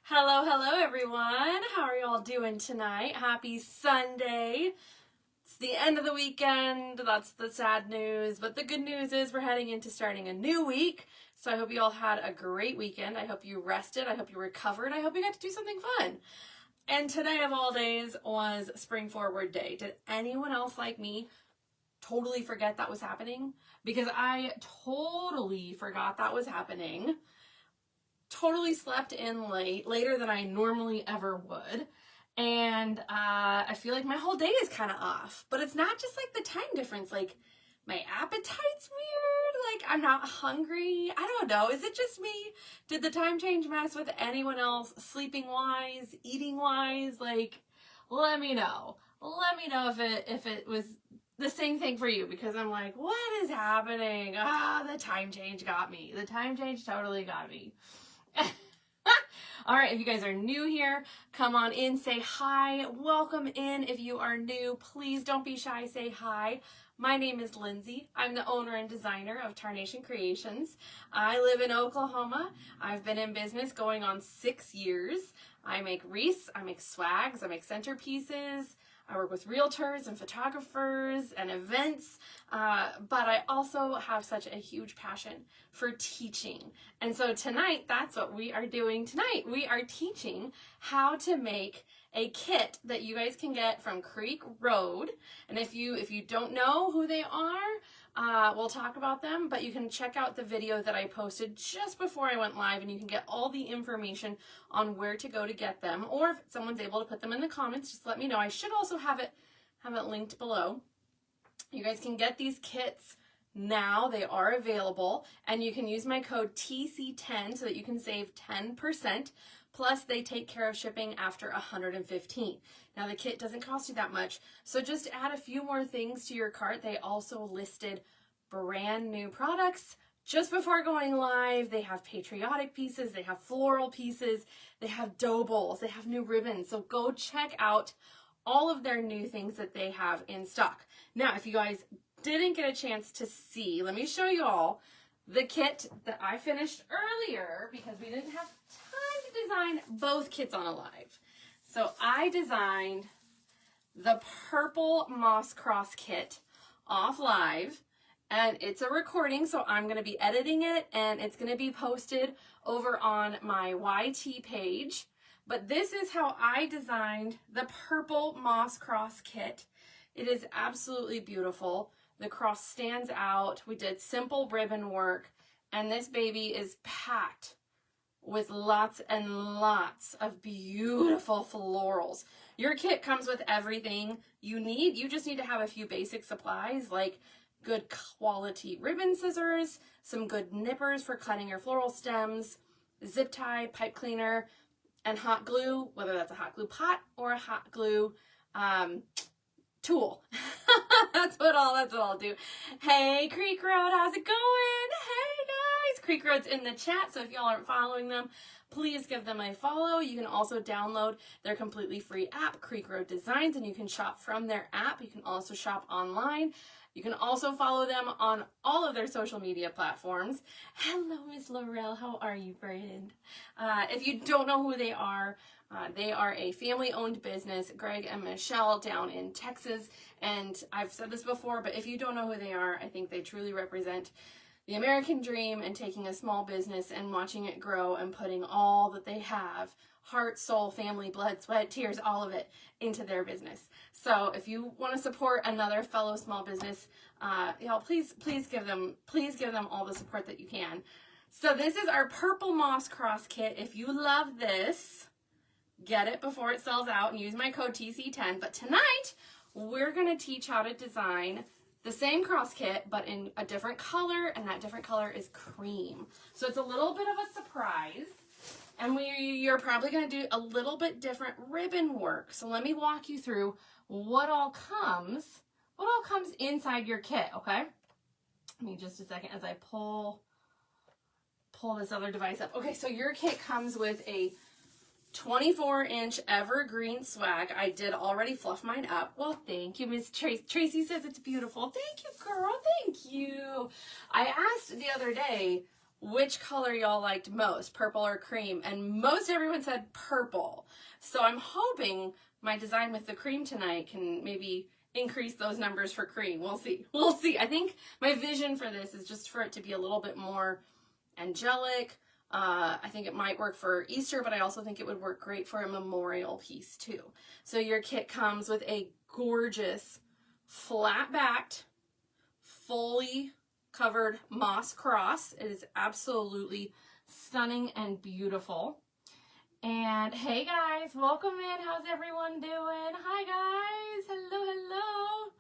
Hello, hello everyone. How are y'all doing tonight? Happy Sunday. It's the end of the weekend. That's the sad news. But the good news is we're heading into starting a new week. So I hope you all had a great weekend. I hope you rested. I hope you recovered. I hope you got to do something fun. And today of all days was Spring Forward Day. Did anyone else like me totally forget that was happening? Because I totally forgot that was happening. Totally slept in later than I normally ever would. And I feel like my whole day is kind of off. But it's not just like the time difference. Like my appetite's weird. Like I'm not hungry. I don't know. Is it just me? Did the time change mess with anyone else? Sleeping wise, eating wise? Like, let me know. Let me know if it was the same thing for you, because I'm like, what is happening? The time change got me. The time change totally got me. All right, if you guys are new here, come on in, say hi, welcome in. If you are new, please don't be shy, say hi. My name is Lindsay. I'm the owner and designer of Tarnation Creations. I live in Oklahoma. I've been in business going on 6 years. I make wreaths, I make swags, I make centerpieces. I work with realtors and photographers and events, but I also have such a huge passion for teaching. And so tonight, that's what we are doing tonight. We are teaching how to make a kit that you guys can get from Creek Road. And if you don't know who they are, we'll talk about them, but you can check out the video that I posted just before I went live, and you can get all the information on where to go to get them. Or if someone's able to put them in the comments, just let me know. I should also have it linked below. You guys can get these kits now. They are available, and you can use my code TC10 so that you can save 10%. Plus, they take care of shipping after 115. Now, the kit doesn't cost you that much, so just add a few more things to your cart. They also listed brand new products just before going live. They have patriotic pieces, they have floral pieces, they have dough bowls, they have new ribbons. So go check out all of their new things that they have in stock. Now, if you guys didn't get a chance to see, let me show you all the kit that I finished earlier because we didn't have time to design both kits on a live. So I designed the purple moss cross kit off live, and it's a recording, so I'm going to be editing it, and it's going to be posted over on my YT page. But this is how I designed the purple moss cross kit. It is absolutely beautiful. The cross stands out. We did simple ribbon work, and this baby is packed with lots and lots of beautiful florals. Your kit comes with everything you need. You just need to have a few basic supplies like good quality ribbon scissors, some good nippers for cutting your floral stems, zip tie, pipe cleaner, and hot glue, whether that's a hot glue pot or a hot glue tool. That's what I'll do. Hey, Creek Road, how's it going? Hey guys, Creek Road's in the chat, so if y'all aren't following them, please give them a follow. You can also download their completely free app, Creek Road Designs, and you can shop from their app. You can also shop online. You can also follow them on all of their social media platforms. Hello, Miss Laurel. How are you, friend? If you don't know who they are a family-owned business, Greg and Michelle down in Texas. And I've said this before, but if you don't know who they are, I think they truly represent the American dream and taking a small business and watching it grow and putting all that they have, heart, soul, family, blood, sweat, tears, all of it into their business. So if you want to support another fellow small business, y'all please give them all the support that you can. So this is our purple moss cross kit. If you love this, get it before it sells out and use my code TC10. But tonight we're going to teach how to design the same cross kit, but in a different color, and that different color is cream. So it's a little bit of a surprise, and you're probably going to do a little bit different ribbon work. So let me walk you through what all comes inside your kit, okay? Give me just a second as I pull this other device up. Okay, so your kit comes with a 24-inch evergreen swag. I did already fluff mine up. Well, thank you, Miss Tracy. Tracy says it's beautiful. Thank you, girl. Thank you. I asked the other day, which color y'all liked most, purple or cream, and most everyone said purple. So I'm hoping my design with the cream tonight can maybe increase those numbers for cream. We'll see. We'll see. I think my vision for this is just for it to be a little bit more angelic. I think it might work for Easter, but I also think it would work great for a memorial piece too. So your kit comes with a gorgeous flat-backed, fully covered moss cross. It is absolutely stunning and beautiful. And hey guys, welcome in. How's everyone doing? Hi guys. Hello, hello.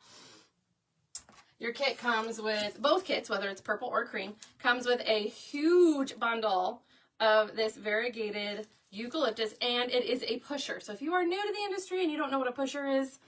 Your kit comes with, both kits, whether it's purple or cream, comes with a huge bundle of this variegated eucalyptus, and it is a pusher. So if you are new to the industry and you don't know what a pusher is,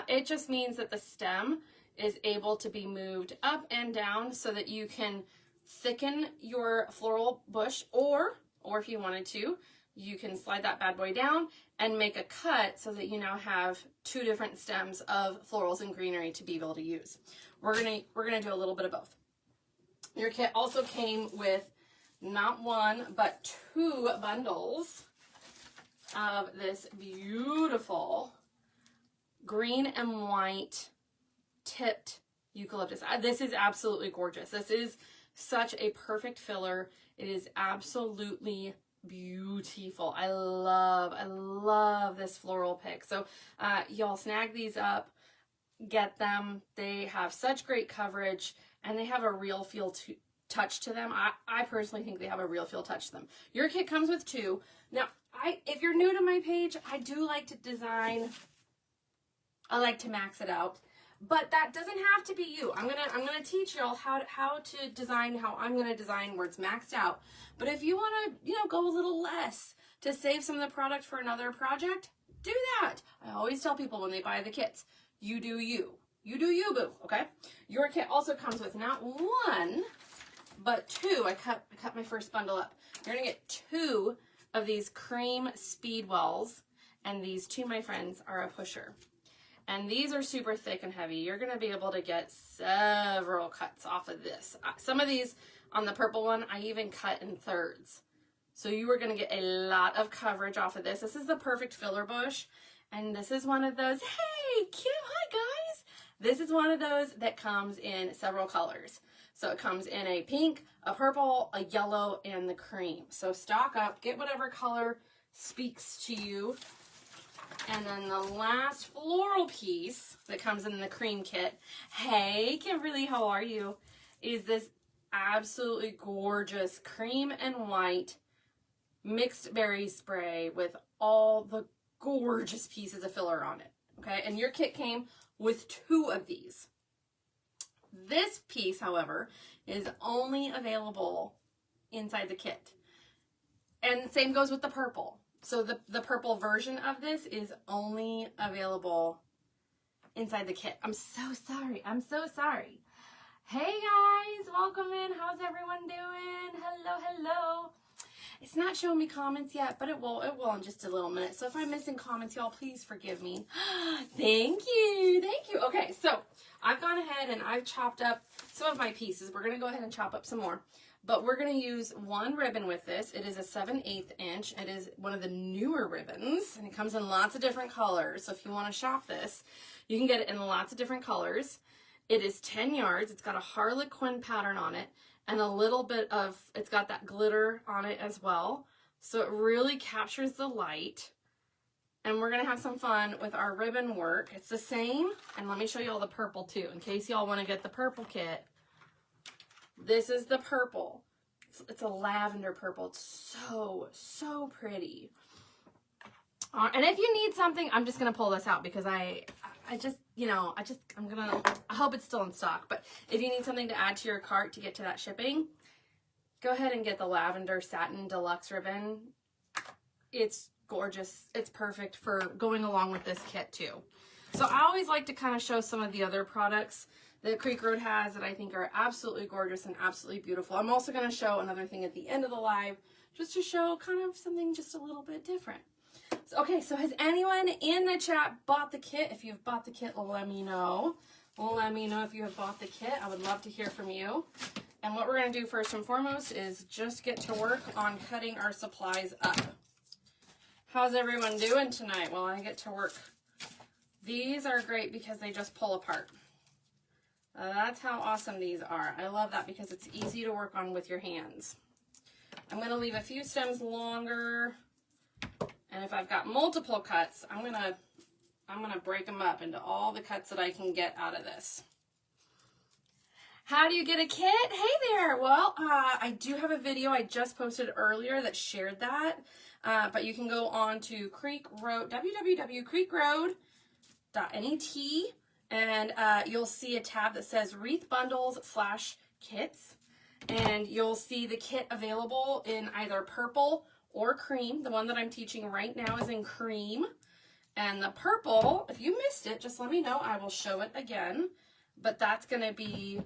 it just means that the stem is able to be moved up and down so that you can thicken your floral bush, or if you wanted to, you can slide that bad boy down and make a cut so that you now have two different stems of florals and greenery to be able to use. We're gonna do a little bit of both. Your kit also came with not one, but two bundles of this beautiful green and white tipped eucalyptus. This is absolutely gorgeous. This is such a perfect filler. It is absolutely beautiful. I love this floral pick. So y'all snag these up, get them. They have such great coverage and they have a real feel touch to them. I personally think they have a real feel touch to them. Your kit comes with two. Now, if you're new to my page, I do like to design. I like to max it out, but that doesn't have to be you. I'm gonna teach y'all how to design, how I'm gonna design where it's maxed out. But if you want to, go a little less to save some of the product for another project, do that. I always tell people when they buy the kits, you do you. You do you, boo, okay? Your kit also comes with not one, but two. I cut my first bundle up. You're gonna get two of these cream speedwells, and these two, my friends, are a pusher. And these are super thick and heavy. You're gonna be able to get several cuts off of this. Some of these on the purple one, I even cut in thirds. So you are gonna get a lot of coverage off of this. This is the perfect filler bush. And this is one of those, hey, cute, hi guys. This is one of those that comes in several colors. So it comes in a pink, a purple, a yellow, and the cream. So stock up, get whatever color speaks to you. And then the last floral piece that comes in the cream kit, hey Kimberly, how are you? Is this absolutely gorgeous cream and white mixed berry spray with all the gorgeous pieces of filler on it, okay? And your kit came with two of these. This piece, however, is only available inside the kit. And same goes with the purple. So the purple version of this is only available inside the kit. I'm so sorry. I'm so sorry. Hey guys, welcome in. How's everyone doing? Hello, hello. It's not showing me comments yet, but it will in just a little minute. So if I'm missing comments, y'all, please forgive me. Thank you. Thank you. Okay, so I've gone ahead and I've chopped up some of my pieces. We're going to go ahead and chop up some more. But we're going to use one ribbon with this. It is a 7/8 inch. It is one of the newer ribbons, and it comes in lots of different colors. So if you want to shop this, you can get it in lots of different colors. It is 10 yards. It's got a harlequin pattern on it, and a little bit of, it's got that glitter on it as well. So it really captures the light. And we're going to have some fun with our ribbon work. It's the same. And let me show you all the purple too, in case y'all want to get the purple kit. This is the purple. It's a lavender purple. It's so pretty. And if you need something, I'm just going to pull this out because I hope it's still in stock. But if you need something to add to your cart to get to that shipping, go ahead and get the lavender satin deluxe ribbon. It's gorgeous. It's perfect for going along with this kit too. So I always like to kind of show some of the other products that Creek Road has that I think are absolutely gorgeous and absolutely beautiful. I'm also going to show another thing at the end of the live just to show kind of something just a little bit different. So, okay, so has anyone in the chat bought the kit? If you've bought the kit, let me know. Let me know if you have bought the kit. I would love to hear from you. And what we're going to do first and foremost is just get to work on cutting our supplies up. How's everyone doing tonight while I get to work? These are great because they just pull apart. That's how awesome these are. I love that because it's easy to work on with your hands. I'm going to leave a few stems longer. And if I've got multiple cuts, I'm gonna break them up into all the cuts that I can get out of this. How do you get a kit? Hey there. Well, I do have a video I just posted earlier that shared that. But you can go on to Creek Road, www.creekroad.net, and you'll see a tab that says Wreath Bundles/Kits. And you'll see the kit available in either purple or cream. The one that I'm teaching right now is in cream. And the purple, if you missed it, just let me know. I will show it again. But that's going to be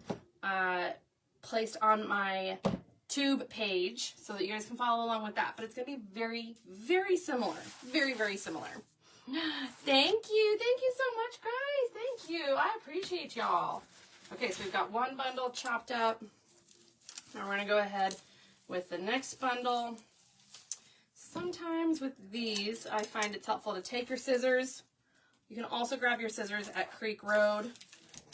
placed on my tube page so that you guys can follow along with that. But it's going to be very, very similar. Very, very similar. Thank you. Thank you so much, guys. Thank you. I appreciate y'all. Okay, so we've got one bundle chopped up. Now we're going to go ahead with the next bundle. Sometimes with these, I find it's helpful to take your scissors. You can also grab your scissors at Creek Road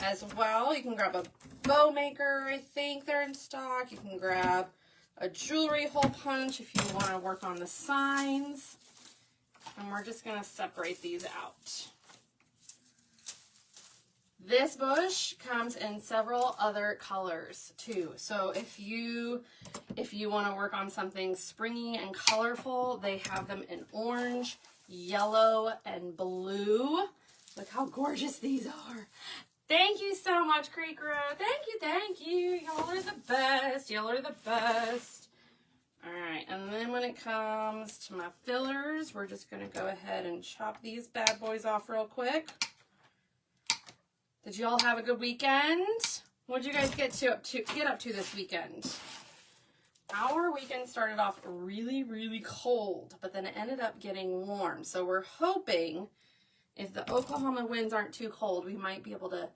as well. You can grab a bow maker, I think they're in stock. You can grab a jewelry hole punch if you want to work on the signs. And we're just going to separate these out. This bush comes in several other colors too. So if you want to work on something springy and colorful, they have them in orange, yellow, and blue. Look how gorgeous these are. Thank you so much, Creek Road. Thank you. Y'all are the best. Y'all are the best. All right, and then when it comes to my fillers, we're just going to go ahead and chop these bad boys off real quick. Did you all have a good weekend? What did you guys get up to this weekend? Our weekend started off really, really cold, but then it ended up getting warm. So we're hoping if the Oklahoma winds aren't too cold, we might be able to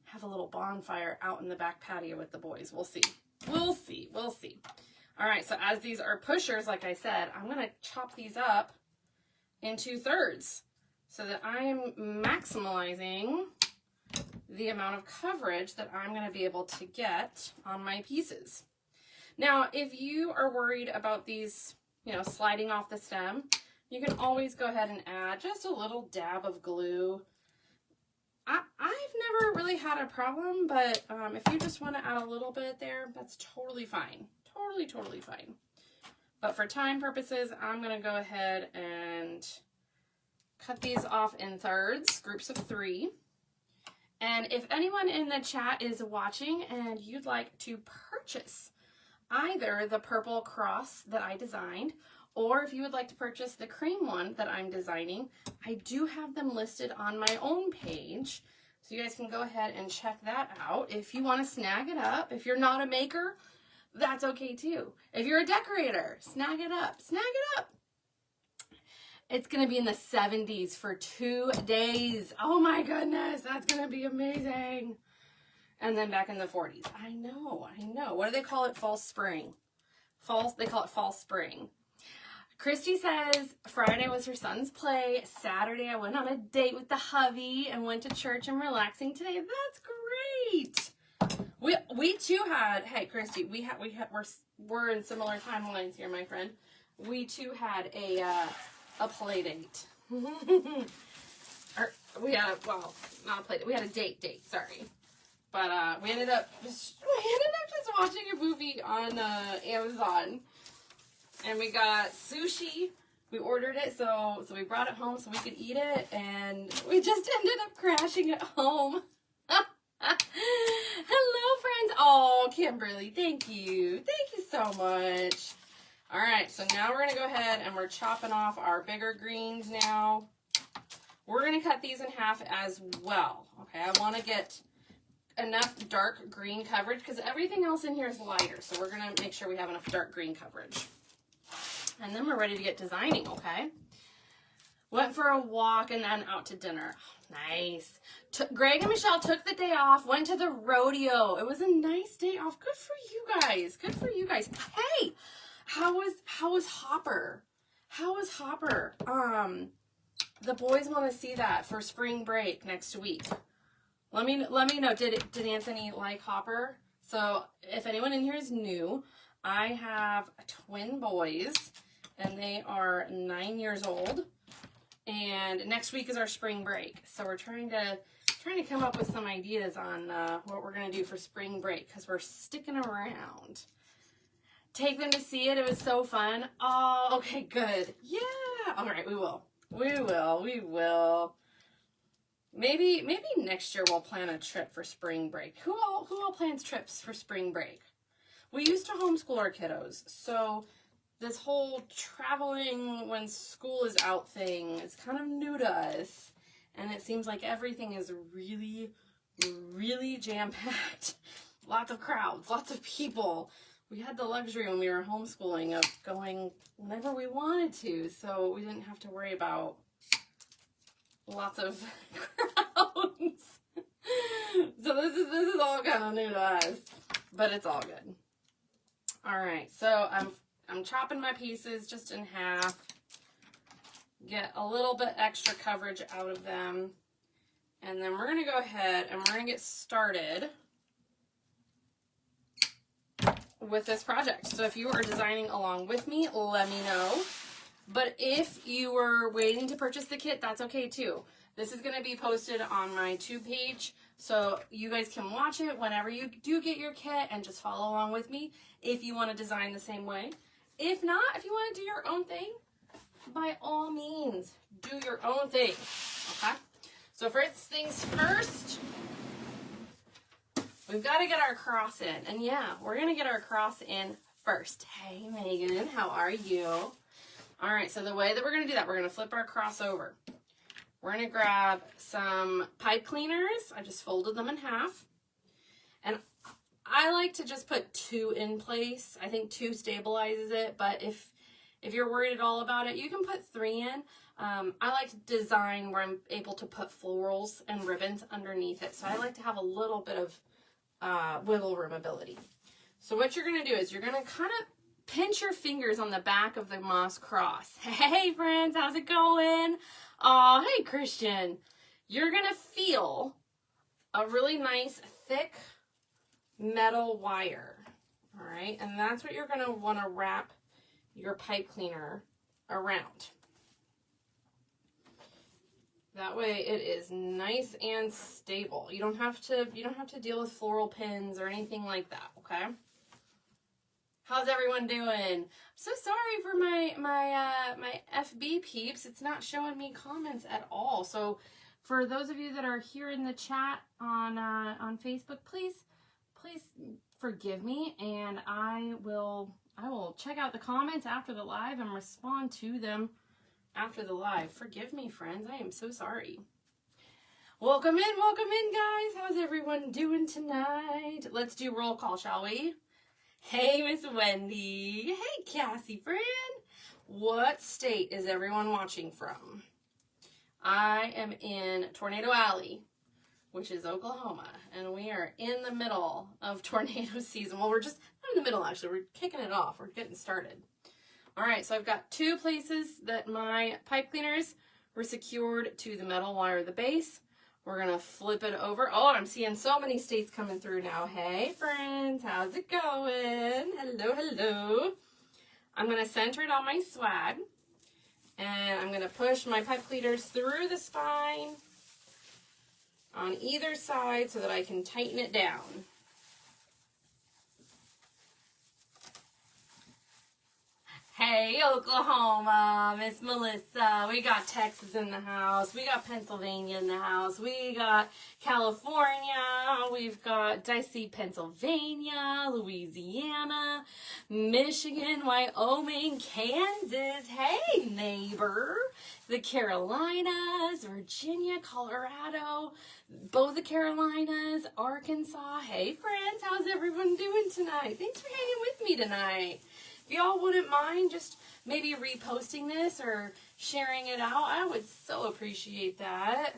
have a little bonfire out in the back patio with the boys. We'll see. We'll see. We'll see. All right, so as these are pushers, like I said, I'm going to chop these up in 2/3 so that I'm maximizing the amount of coverage that I'm going to be able to get on my pieces. Now, if you are worried about these, sliding off the stem, you can always go ahead and add just a little dab of glue. I've never really had a problem, but if you just want to add a little bit there, that's totally fine. Totally fine. But for time purposes, I'm going to go ahead and cut these off in thirds, groups of 3. And if anyone in the chat is watching and you'd like to purchase either the purple cross that I designed, or if you would like to purchase the cream one that I'm designing, I do have them listed on my own page. So you guys can go ahead and check that out. If you want to snag it up, if you're not a maker, that's okay too. If you're a decorator, snag it up. It's going to be in the 70s for 2 days. Oh my goodness, that's going to be amazing. And then back in the 40s. I know. What do they call it? Fall spring. They call it fall spring. Christy says Friday was her son's play. Saturday I went on a date with the hubby and went to church and relaxing today. That's great. We too had, hey Christy, we're in similar timelines here, my friend. We too had a play date. Not a play date. We had a date, sorry. But we ended up just watching a movie on Amazon. And we got sushi. We ordered it, so we brought it home so we could eat it, and we just ended up crashing at home. Hello, friends. Oh, Kimberly, thank you. Thank you so much. All right, so now we're going to go ahead and we're chopping off our bigger greens now. We're going to cut these in half as well. Okay, I want to get enough dark green coverage because everything else in here is lighter, so we're going to make sure we have enough dark green coverage. And then we're ready to get designing, okay? Went for a walk and then out to dinner. Oh, nice. Greg and Michelle took the day off, went to the rodeo. It was a nice day off. Good for you guys. Good for you guys. Hey, how was Hopper? How was Hopper? The boys want to see that for spring break next week. Let me know. Did Anthony like Hopper? So if anyone in here is new, I have twin boys, and they are 9 years old. And next week is our spring break, so we're trying to come up with some ideas on what we're gonna do for spring break because we're sticking around. Take them to see it. It was so fun. Oh, okay, good. Yeah. All right, we will. Maybe next year we'll plan a trip for spring break. Who all plans trips for spring break? We used to homeschool our kiddos, so this whole traveling when school is out thing is kind of new to us, and it seems like everything is really, really jam-packed. Lots of crowds, lots of people. We had the luxury when we were homeschooling of going whenever we wanted to, so we didn't have to worry about lots of crowds. So this is all kind of new to us, but it's all good. All right, so I'm chopping my pieces just in half. Get a little bit extra coverage out of them. And then we're going to go ahead and we're going to get started with this project. So if you are designing along with me, let me know. But if you were waiting to purchase the kit, that's okay too. This is going to be posted on my Tube page, so you guys can watch it whenever you do get your kit and just follow along with me if you want to design the same way. If not, if you want to do your own thing, by all means, do your own thing, okay? So first things first, we've got to get our cross in. And yeah, we're going to get our cross in first. Hey, Megan, how are you? All right, so the way that we're going to do that, we're going to flip our cross over. We're going to grab some pipe cleaners. I just folded them in half. And I like to just put 2 in place. I think 2 stabilizes it, but if you're worried at all about it, you can put 3 in. I like to design where I'm able to put florals and ribbons underneath it. So I like to have a little bit of wiggle room ability. So what you're going to do is you're going to kind of pinch your fingers on the back of the moss cross. Hey friends, how's it going? Oh, hey Christian. You're going to feel a really nice thick metal wire. All right, and that's what you're going to want to wrap your pipe cleaner around. That way it is nice and stable. You don't have to deal with floral pins or anything like that, okay? How's everyone doing? I'm so sorry for my FB peeps. It's not showing me comments at all. So for those of you that are here in the chat on Facebook, please forgive me, and I will check out the comments after the live and respond to them after the live. Forgive me, friends. I am so sorry. Welcome in, guys. How's everyone doing tonight? Let's do roll call, shall we? Hey, Miss Wendy. Hey, Cassie, friend. What state is everyone watching from? I am in Tornado Alley, which is Oklahoma, and we are in the middle of tornado season. Well, we're just not in the middle, actually. We're kicking it off. We're getting started. All right, so I've got 2 places that my pipe cleaners were secured to the metal wire of the base. We're going to flip it over. Oh, I'm seeing so many states coming through now. Hey, friends, how's it going? Hello, hello. I'm going to center it on my swag, and I'm going to push my pipe cleaners through the spine on either side so that I can tighten it down. Hey, Oklahoma, Miss Melissa. We got Texas in the house. We got Pennsylvania in the house. We got California. We've got, did I see Pennsylvania, Louisiana, Michigan, Wyoming, Kansas. Hey, neighbor. The Carolinas, Virginia, Colorado, both the Carolinas, Arkansas. Hey, friends. How's everyone doing tonight? Thanks for hanging with me tonight. if y'all wouldn't mind just maybe reposting this or sharing it out, I would so appreciate that.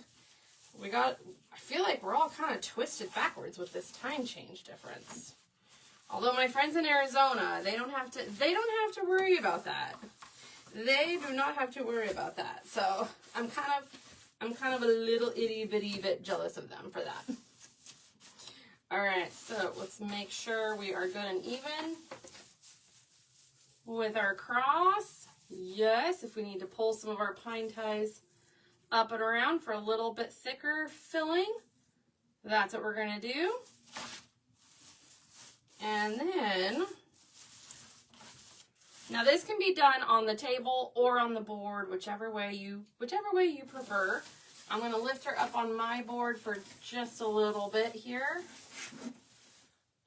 I feel like we're all kind of twisted backwards with this time change difference. Although my friends in Arizona, they don't have to worry about that. They do not have to worry about that. So I'm kind of a little itty bitty bit jealous of them for that. All right, so let's make sure we are good and even with our cross. Yes, if we need to pull some of our pine ties up and around for a little bit thicker filling, that's what we're going to do. And then, now this can be done on the table or on the board, whichever way you prefer. I'm going to lift her up on my board for just a little bit here.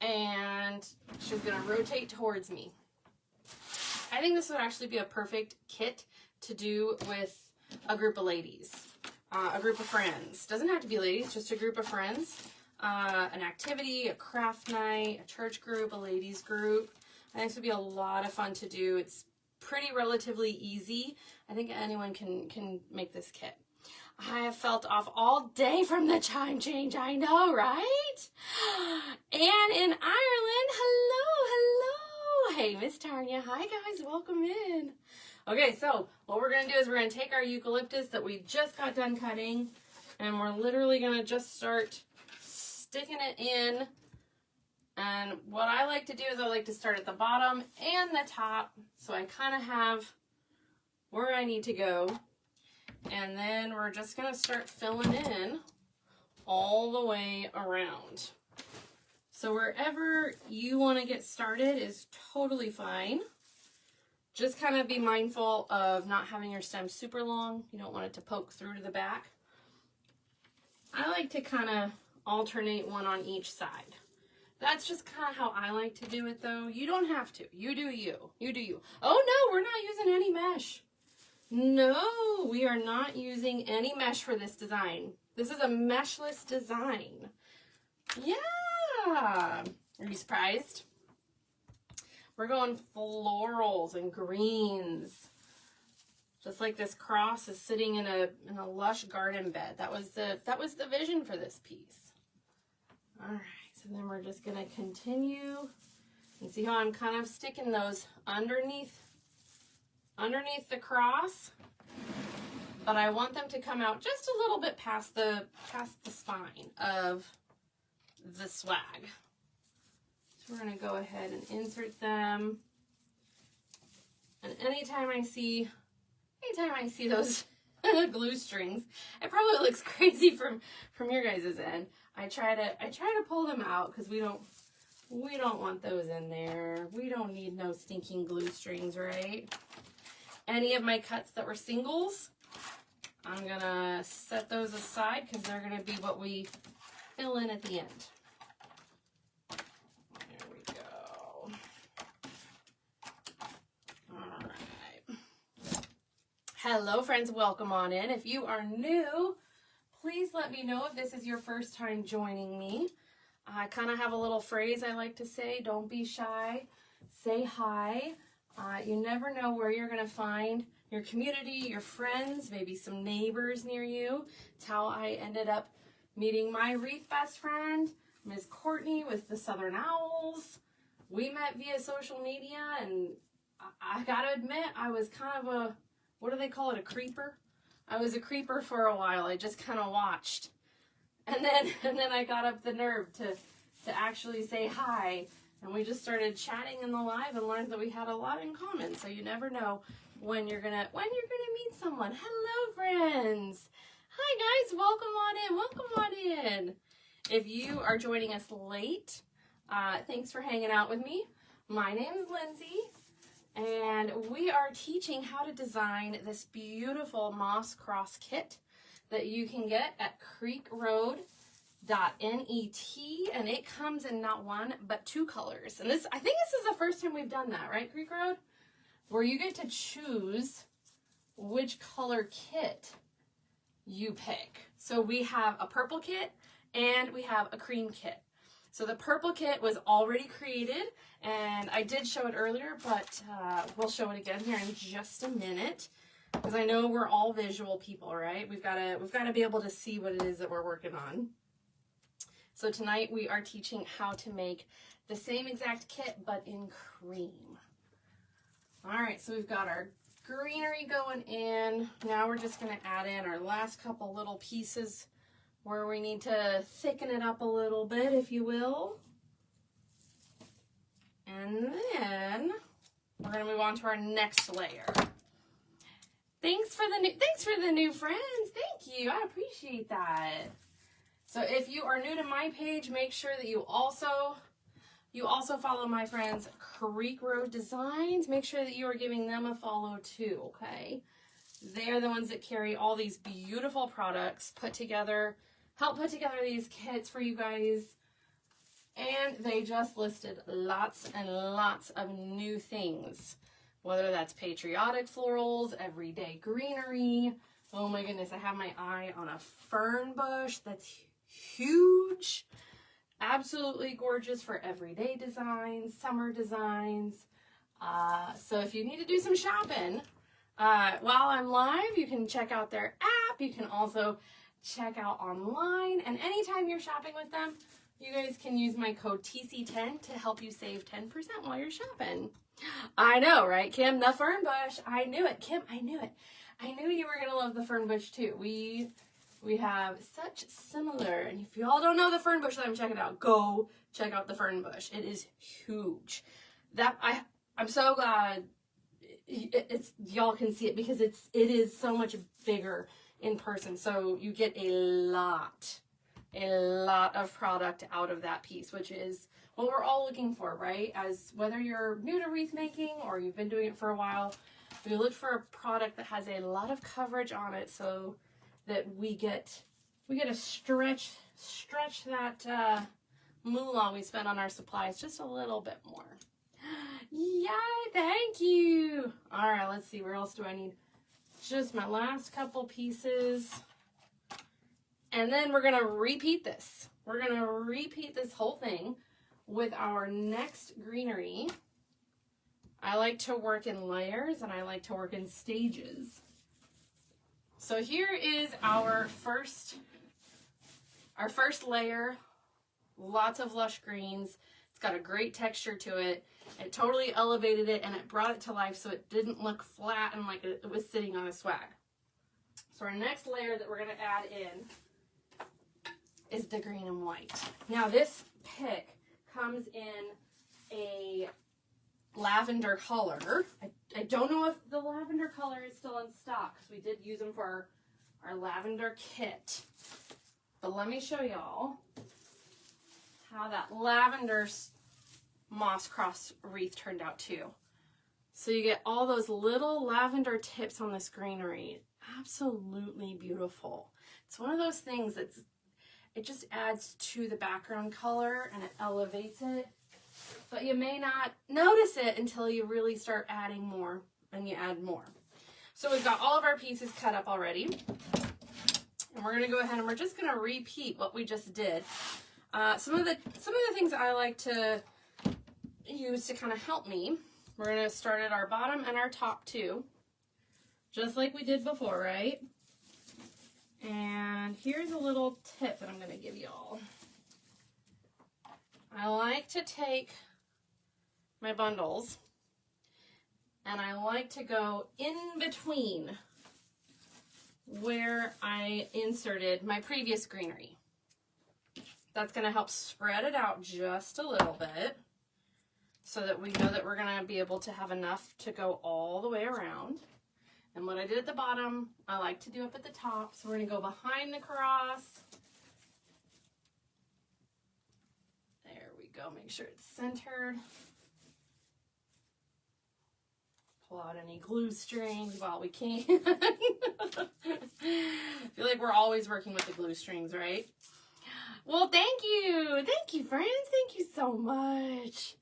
And she's going to rotate towards me. I think this would actually be a perfect kit to do with a group of ladies, a group of friends. Doesn't have to be ladies, just a group of friends. An activity, a craft night, a church group, a ladies group. I think this would be a lot of fun to do. It's pretty relatively easy. I think anyone can make this kit. I have felt off all day from the time change. I know, right? And in Ireland, hello. Hey, Miss Tanya. Hi, guys. Welcome in. Okay, so what we're going to do is we're going to take our eucalyptus that we just got done cutting, and we're literally going to just start sticking it in. And what I like to do is I like to start at the bottom and the top, so I kind of have where I need to go. And then we're just going to start filling in all the way around. So wherever you want to get started is totally fine. Just kind of be mindful of not having your stem super long. You don't want it to poke through to the back. I like to kind of alternate one on each side. That's just kind of how I like to do it, though. You don't have to. You do you. You do you. Oh, no, we're not using any mesh. No, we are not using any mesh for this design. This is a meshless design. Yeah. Are you surprised? We're going florals and greens. Just like this cross is sitting in a lush garden bed. That was the vision for this piece. All right. So then we're just going to continue and see how I'm kind of sticking those underneath the cross, but I want them to come out just a little bit past the spine of the swag. So we're going to go ahead and insert them. And anytime I see those glue strings, it probably looks crazy from your guys' end. I try to pull them out because we don't want those in there. We don't need no stinking glue strings, right? Any of my cuts that were singles, I'm gonna set those aside because they're gonna be what we fill in at the end. There we go. All right. Hello, friends. Welcome on in. If you are new, please let me know if this is your first time joining me. I kind of have a little phrase I like to say. Don't be shy. Say hi. You never know where you're going to find your community, your friends, maybe some neighbors near you. It's how I ended up meeting my Wreath best friend, Miss Courtney with the Southern Owls. We met via social media, and I got to admit, I was kind of a, what do they call it, a creeper? I was a creeper for a while. I just kind of watched. And then I got up the nerve to actually say hi. And we just started chatting in the live and learned that we had a lot in common. So you never know when you're gonna meet someone. Hello, friends. Hi, guys. Welcome on in. Welcome on in. If you are joining us late, thanks for hanging out with me. My name is Lindsay, and we are teaching how to design this beautiful moss cross kit that you can get at creekroad.net, and it comes in not one but two colors. And I think this is the first time we've done that, right, Creek Road? Where you get to choose which color kit you pick. So we have a purple kit and we have a cream kit. So the purple kit was already created, and I did show it earlier, but we'll show it again here in just a minute, because I know we're all visual people, right? We've got to be able to see what it is that we're working on. So tonight we are teaching how to make the same exact kit, but in cream. All right, so we've got our greenery going in. Now we're just going to add in our last couple little pieces where we need to thicken it up a little bit, if you will. And then we're going to move on to our next layer. Thanks for the new friends. Thank you. I appreciate that. So if you are new to my page, make sure that you also follow my friends Creek Road Designs. Make sure that you are giving them a follow too, okay? They're the ones that carry all these beautiful products help put together these kits for you guys. And they just listed lots and lots of new things. Whether that's patriotic florals, everyday greenery. Oh my goodness, I have my eye on a fern bush that's huge. Absolutely gorgeous for everyday designs, summer designs. So if you need to do some shopping while I'm live, you can check out their app. You can also check out online. And anytime you're shopping with them, you guys can use my code TC10 to help you save 10% while you're shopping. I know, right, Kim? The fern bush. I knew it. Kim, I knew it. I knew you were going to love the fern bush too. We have such similar, and if y'all don't know the fern bush, let me check it out. Go check out the fern bush. It is huge. I'm so glad y'all can see it, because it is so much bigger in person. So you get a lot of product out of that piece, which is what we're all looking for, right? As whether you're new to wreath making or you've been doing it for a while, we look for a product that has a lot of coverage on it, so that we get to stretch that moolah we spent on our supplies just a little bit more. Yay, thank you. All right, let's see, where else do I need? Just my last couple pieces. And then we're going to repeat this. We're going to repeat this whole thing with our next greenery. I like to work in layers, and I like to work in stages. So here is our first layer. Lots of lush greens. It's got a great texture to it. It totally elevated it, and it brought it to life, so it didn't look flat and like it was sitting on a swag. So our next layer that we're going to add in is the green and white. Now this pick comes in a lavender color. I don't know if the lavender color is still in stock, because we did use them for our lavender kit. But let me show y'all how that lavender moss cross wreath turned out too. So you get all those little lavender tips on this greenery. Absolutely beautiful. It's one of those things it just adds to the background color and it elevates it. But you may not notice it until you really start adding more, and you add more. So we've got all of our pieces cut up already. And we're going to go ahead and we're just going to repeat what we just did. Some of the things I like to use to kind of help me. We're going to start at our bottom and our top too, just like we did before, right? And here's a little tip that I'm going to give y'all. I like to take my bundles and I like to go in between where I inserted my previous greenery. That's going to help spread it out just a little bit, so that we know that we're going to be able to have enough to go all the way around. And what I did at the bottom, I like to do up at the top. So we're going to go behind the cross. There we go. Make sure it's centered. Pull out any glue strings while we can. I feel like we're always working with the glue strings, right? Well, thank you. Thank you, friends. Thank you so much.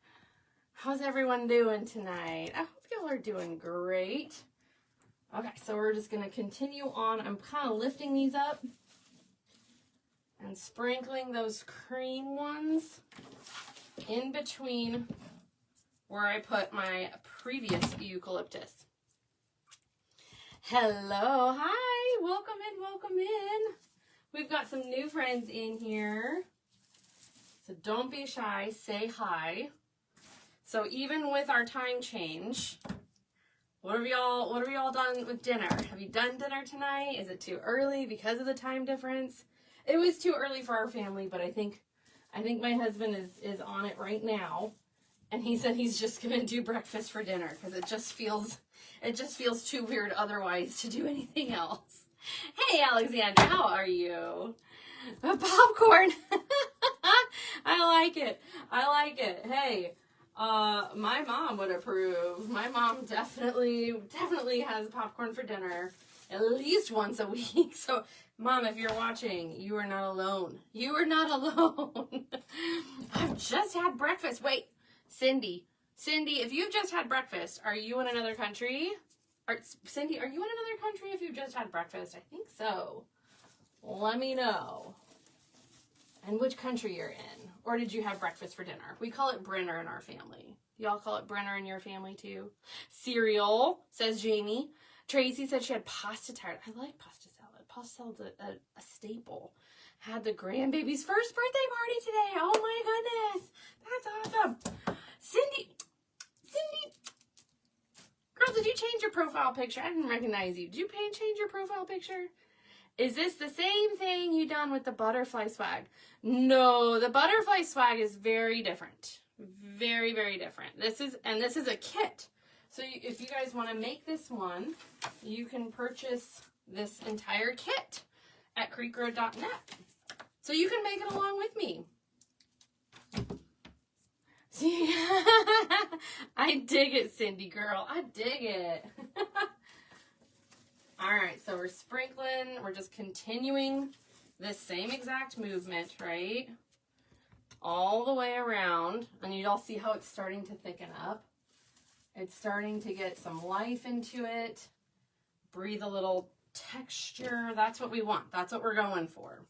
How's everyone doing tonight? I hope y'all are doing great. Okay, so we're just going to continue on. I'm kind of lifting these up. and sprinkling those cream ones in between where I put my previous eucalyptus. Hello, hi, welcome in, welcome in. We've got some new friends in here, so don't be shy, say hi. So even with our time change, what have y'all done with dinner? Have you done dinner tonight? Is it too early because of the time difference? It was too early for our family, but I think my husband is on it right now, and he said he's just gonna do breakfast for dinner because it just feels too weird otherwise to do anything else. Hey Alexandra, how are you? Popcorn. I like it. Hey, my mom would approve. My mom definitely has popcorn for dinner at least once a week. So Mom, if you're watching, you are not alone. You are not alone. I've just had breakfast. Wait, Cindy, if you've just had breakfast, are you in another country? Cindy, are you in another country if you've just had breakfast? I think so. Let me know. And which country you're in. Or did you have breakfast for dinner? We call it Brenner in our family. Y'all call it Brenner in your family too? Cereal, says Jamie. Tracy said she had pasta tart. I like pasta salad. Pasta salad's a staple. Had the grandbaby's first birthday party today. Oh my goodness. That's awesome. Cindy. Girl, did you change your profile picture? I didn't recognize you. Did you change your profile picture? Is this the same thing you done with the butterfly swag? No, the butterfly swag is very different. Very, very different. This is a kit. So if you guys want to make this one, you can purchase this entire kit at creekroad.net. So you can make it along with me. See, I dig it, Cindy girl. I dig it. All right, so we're sprinkling. We're just continuing this same exact movement, right? All the way around. And you all see how it's starting to thicken up. It's starting to get some life into it. Breathe a little texture. That's what we want. That's what we're going for.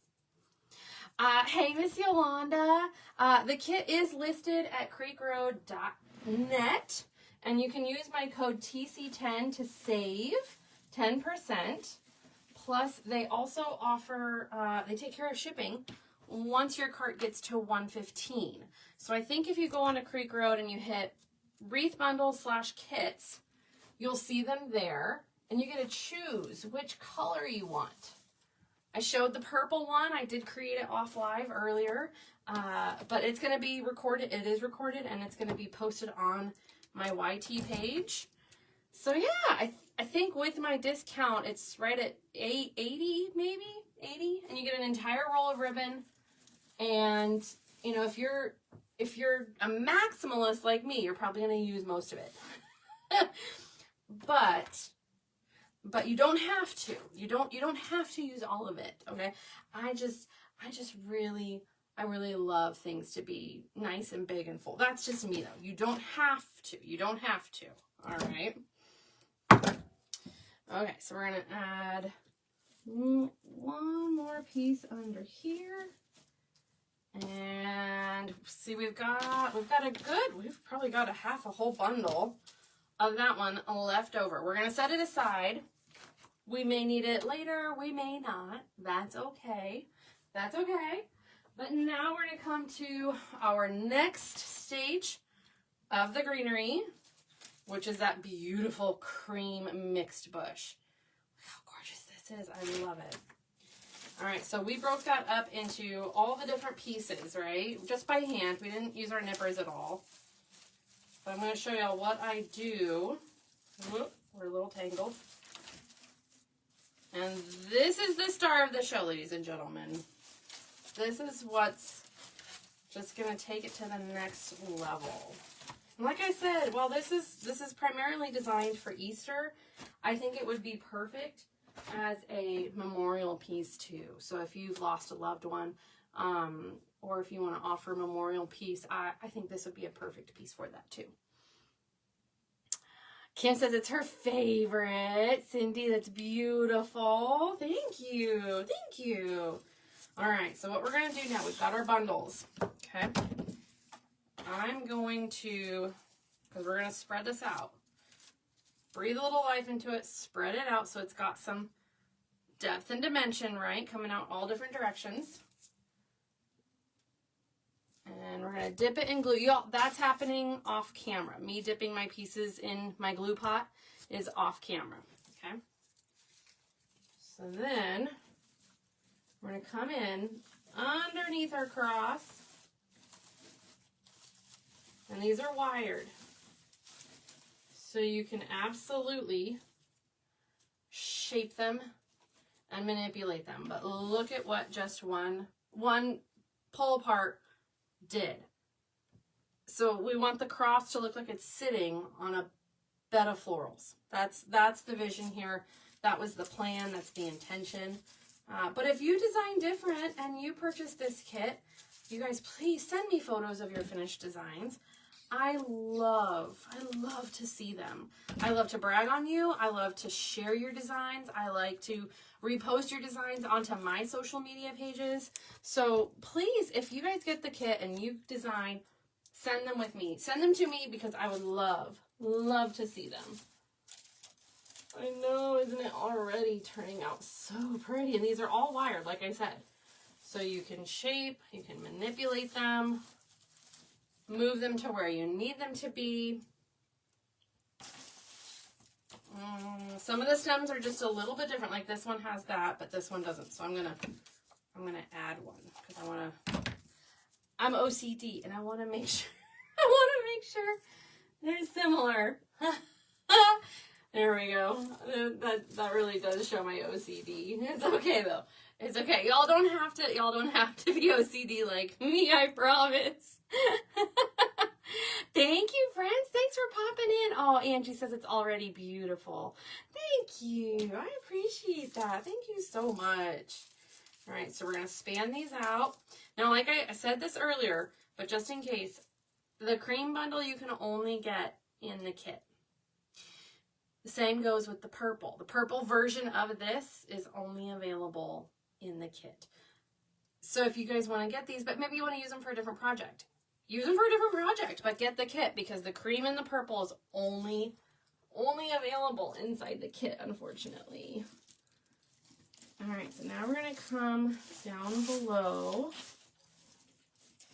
Hey, Miss Yolanda. The kit is listed at creekroad.net. And you can use my code TC10 to save 10%. Plus, they also offer, they take care of shipping once your cart gets to $115. So I think if you go on to Creek Road and you hit Wreath Bundles /kits, you'll see them there, and you get to choose which color you want. I showed the purple one. I did create it off live earlier, but it's going to be recorded. It is recorded, and it's going to be posted on my YT page. So yeah, I think with my discount, it's right at 80, maybe 80, and you get an entire roll of ribbon. And you know, if you're a maximalist like me, you're probably going to use most of it. but you don't have to. You don't have to use all of it. Okay. I really love things to be nice and big and full. That's just me though. You don't have to. All right. Okay, so we're gonna add one more piece under here, and see we've probably got a whole bundle of that one left over. We're gonna set it aside. We may need it later, we may not. That's okay. But now we're gonna come to our next stage of the greenery, which is that beautiful cream mixed bush. Look how gorgeous this is. I love it. All right, so we broke that up into all the different pieces, right? Just by hand. We didn't use our nippers at all. But I'm going to show y'all what I do. Whoop, we're a little tangled. And this is the star of the show, ladies and gentlemen. This is what's just going to take it to the next level. Like I said, while this is primarily designed for Easter, I think it would be perfect as a memorial piece too. So if you've lost a loved one, or if you want to offer a memorial piece, I think this would be a perfect piece for that too. Kim says it's her favorite. Cindy, that's beautiful. Thank you. All right, so what we're going to do now, we've got our bundles, okay? I'm going to, because we're going to spread this out, breathe a little life into it, spread it out so it's got some depth and dimension, right? Coming out all different directions. And we're going to dip it in glue. Y'all, that's happening off camera. Me dipping my pieces in my glue pot is off camera, okay? So then we're going to come in underneath our cross. And these are wired. So you can absolutely shape them and manipulate them. But look at what just one pull apart did. So we want the cross to look like it's sitting on a bed of florals. That's the vision here. That was the plan. That's the intention. But if you design different and you purchase this kit, you guys please send me photos of your finished designs. I love to see them. I love to brag on you. I love to share your designs. I like to repost your designs onto my social media pages. So please, if you guys get the kit and you design, send them with me. Send them to me because I would love to see them. I know, isn't it already turning out so pretty? And these are all wired, like I said. So you can shape, you can manipulate them, move them to where you need them to be. Some of the stems are just a little bit different. Like this one has that, but this one doesn't. So I'm gonna add one because I'm OCD and I want to make sure they're similar. There we go. That really does show my OCD. It's okay though. It's okay. Y'all don't have to be OCD like me, I promise. Thank you, friends. Thanks for popping in. Oh, Angie says it's already beautiful. Thank you. I appreciate that. Thank you so much. All right, so we're going to span these out. Now, like I said this earlier, but just in case, the cream bundle you can only get in the kit. The same goes with the purple. The purple version of this is only available in the kit. So if you guys want to get these, but maybe you want to use them for a different project, use them for a different project, but get the kit because the cream and the purple is only available inside the kit, unfortunately. All right, so now we're going to come down below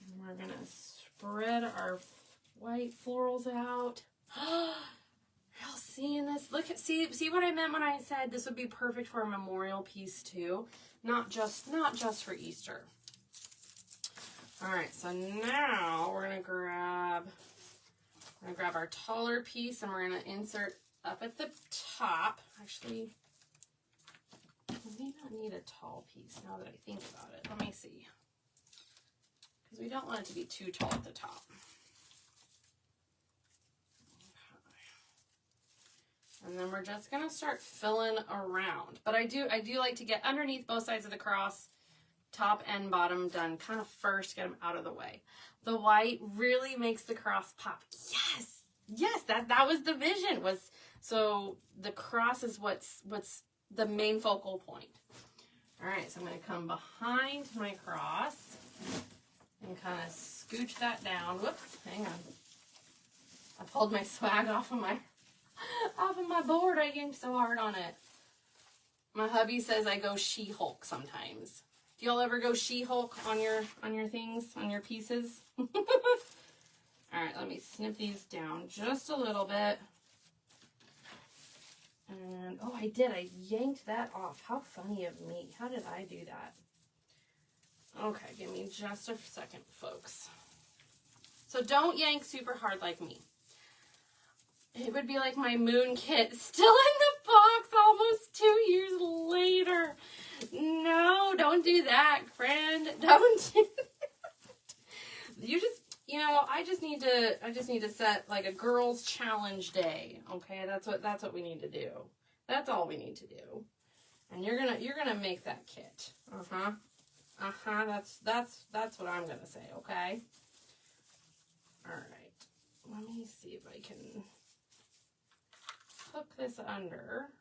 and we're going to spread our white florals out. Y'all seeing this? Look at see what I meant when I said this would be perfect for a memorial piece too, not just for Easter. All right, so now we're gonna grab our taller piece and we're gonna insert up at the top. Actually, we may not need a tall piece now that I think about it. Let me see, because we don't want it to be too tall at the top. And then we're just gonna start filling around. But I do like to get underneath both sides of the cross, top and bottom done kind of first, get them out of the way. The white really makes the cross pop. Yes, that was the vision, was so the cross is what's the main focal point. All right, so I'm gonna come behind my cross and kind of scooch that down. Whoops, hang on. I pulled my swag off of my board. I yanked so hard on it. My hubby says I go She-Hulk sometimes. Do y'all ever go She-Hulk on your things, on your pieces? All right, let me snip these down just a little bit. And oh, I did. I yanked that off. How funny of me. How did I do that? Okay, give me just a second, folks. So don't yank super hard like me. It would be like my moon kit still in the box almost 2 years later. No, don't do that, friend. Don't do that. You just, I just need to set like a girls challenge day. Okay, that's what we need to do. That's all we need to do. And you're gonna make that kit. That's what I'm gonna say. Okay. All right. Let me see if I can hook this under.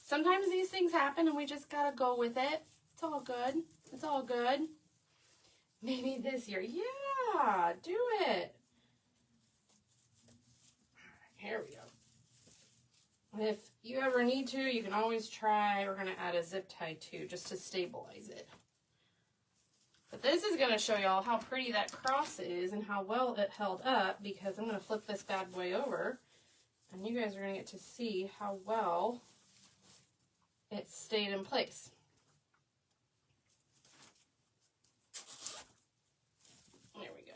Sometimes these things happen and we just gotta go with it. It's It's all good. It's all good. Maybe this year. Yeah, do it. Here we go. If you ever need to, you can always try. We're going to add a zip tie too, just to stabilize it. But this is going to show y'all how pretty that cross is and how well it held up, because I'm going to flip this bad boy over and you guys are going to get to see how well it stayed in place. There we go.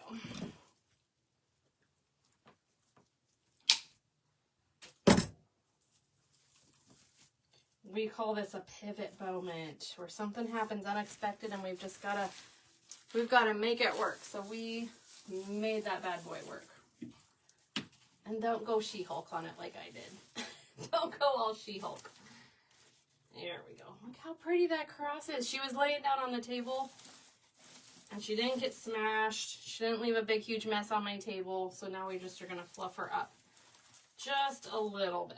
We call this a pivot moment, where something happens unexpected and we've got to make it work. So we made that bad boy work. And don't go She-Hulk on it like I did. Don't go all She-Hulk. There we go. Look how pretty that cross is. She was laying down on the table and she didn't get smashed. She didn't leave a big, huge mess on my table. So now we just are going to fluff her up just a little bit.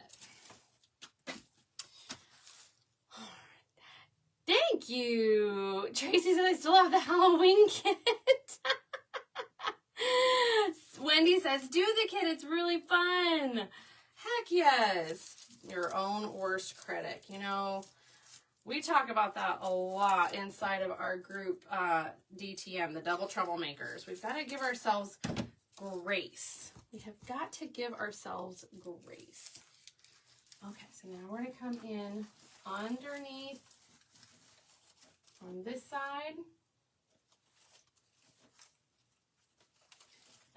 Thank you. Tracy says I still have the Halloween kit. Wendy says, do the kit. It's really fun. Heck yes. Your own worst critic. You know, we talk about that a lot inside of our group, DTM, the Double Troublemakers. We've got to give ourselves grace. We have got to give ourselves grace. Okay, so now we're going to come in underneath on this side.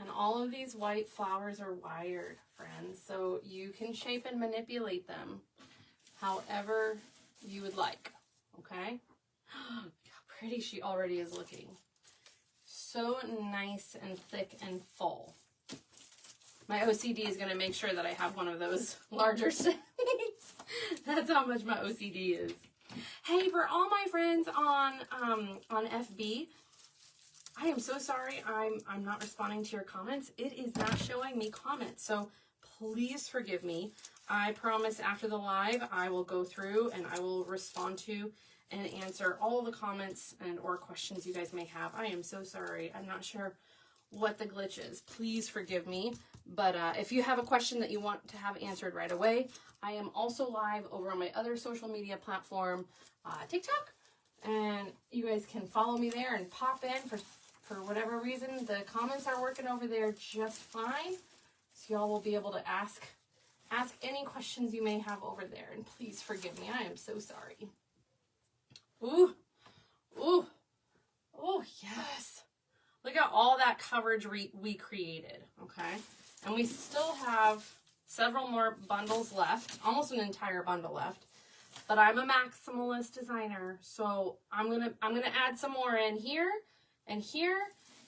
And all of these white flowers are wired, friends, so you can shape and manipulate them however you would like, okay? How pretty she already is looking. So nice and thick and full. My OCD is going to make sure that I have one of those larger stems. That's how much my OCD is. Hey, for all my friends on FB, I am so sorry I'm not responding to your comments. It is not showing me comments, so please forgive me. I promise after the live I will go through and I will respond to and answer all the comments and or questions you guys may have. I am so sorry. I'm not sure what the glitch is. Please forgive me. But if you have a question that you want to have answered right away, I am also live over on my other social media platform, TikTok. And you guys can follow me there and pop in for whatever reason. The comments are working over there just fine. So y'all will be able to ask any questions you may have over there. And please forgive me. I am so sorry. Ooh. Ooh. Oh, yes. Look at all that coverage we created, okay? And we still have several more bundles left, almost an entire bundle left. But I'm a maximalist designer, so I'm gonna add some more in here and here,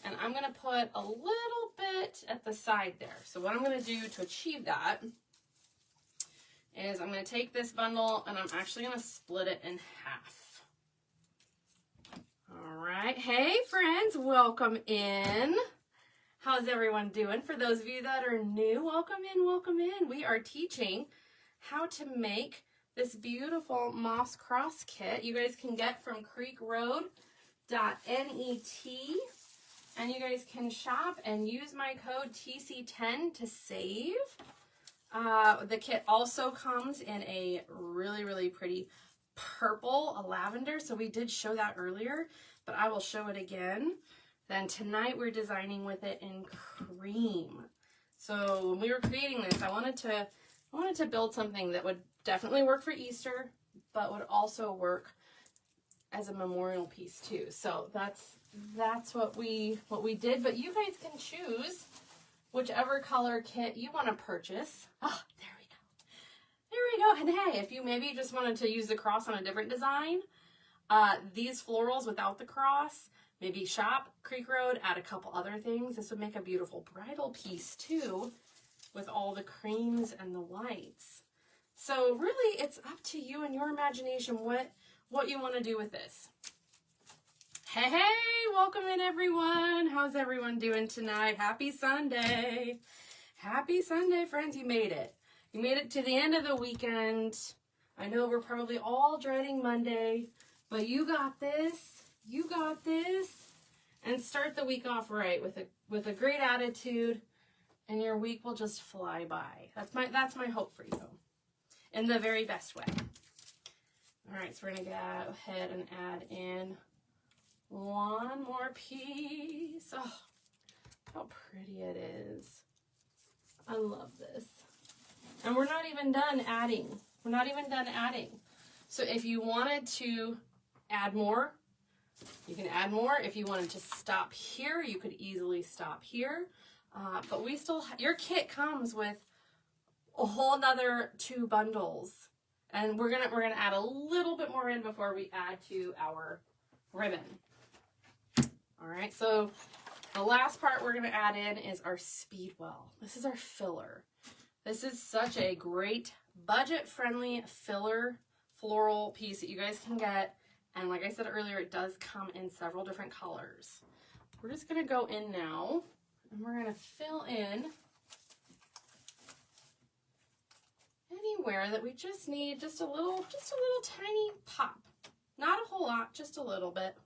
and I'm gonna put a little bit at the side there. So what I'm gonna do to achieve that is I'm gonna take this bundle and I'm actually gonna split it in half. All right, hey friends, welcome in. How's everyone doing? For those of you that are new, welcome in, welcome in. We are teaching how to make this beautiful moss cross kit you guys can get from creekroad.net, and you guys can shop and use my code TC10 to save. The kit also comes in a really, really pretty purple, a lavender, so we did show that earlier, but I will show it again. Then tonight we're designing with it in cream. So when we were creating this, I wanted to build something that would definitely work for Easter, but would also work as a memorial piece too. So that's what we did, but you guys can choose whichever color kit you want to purchase. Oh, there we go. There we go. And hey, if you maybe just wanted to use the cross on a different design, these florals without the cross, maybe shop Creek Road, add a couple other things. This would make a beautiful bridal piece too, with all the creams and the whites. So really, it's up to you and your imagination what you want to do with this. Hey, welcome in everyone. How's everyone doing tonight? Happy Sunday. Happy Sunday, friends. You made it. You made it to the end of the weekend. I know we're probably all dreading Monday, But you got this. You got this. And start the week off right with a great attitude, and your week will just fly by. That's my hope for you, in the very best way. All right, so we're gonna go ahead and add in one more piece. Oh, how pretty it is. I love this. And we're not even done adding. We're not even done adding. So if you wanted to add more, you can add more. If you wanted to stop here, you could easily stop here. But we still, your kit comes with a whole nother 2 bundles. And we're gonna add a little bit more in before we add to our ribbon. All right, so the last part we're gonna add in is our Speedwell. This is our filler. This is such a great budget-friendly filler floral piece that you guys can get. And like I said earlier, it does come in several different colors. We're just gonna go in now and we're gonna fill in anywhere that we just need just a little tiny pop. Not a whole lot, just a little bit.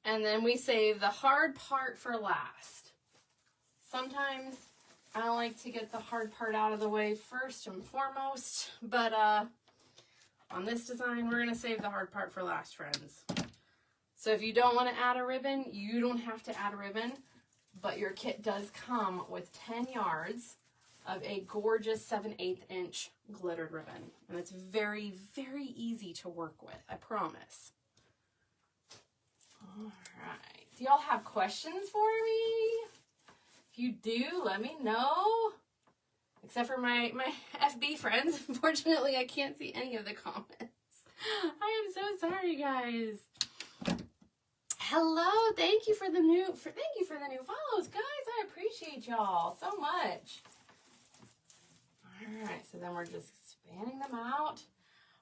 And then we save the hard part for last. Sometimes I like to get the hard part out of the way first and foremost, but on this design, we're gonna save the hard part for last, friends. So if you don't wanna add a ribbon, you don't have to add a ribbon, but your kit does come with 10 yards of a gorgeous 7/8 inch glittered ribbon. And it's very, very easy to work with, I promise. All right, do y'all have questions for me? If you do, let me know. Except for my FB friends. Unfortunately, I can't see any of the comments. I am so sorry, guys. Hello, thank you for the new follows, guys. I appreciate y'all so much. All right, so then we're just expanding them out.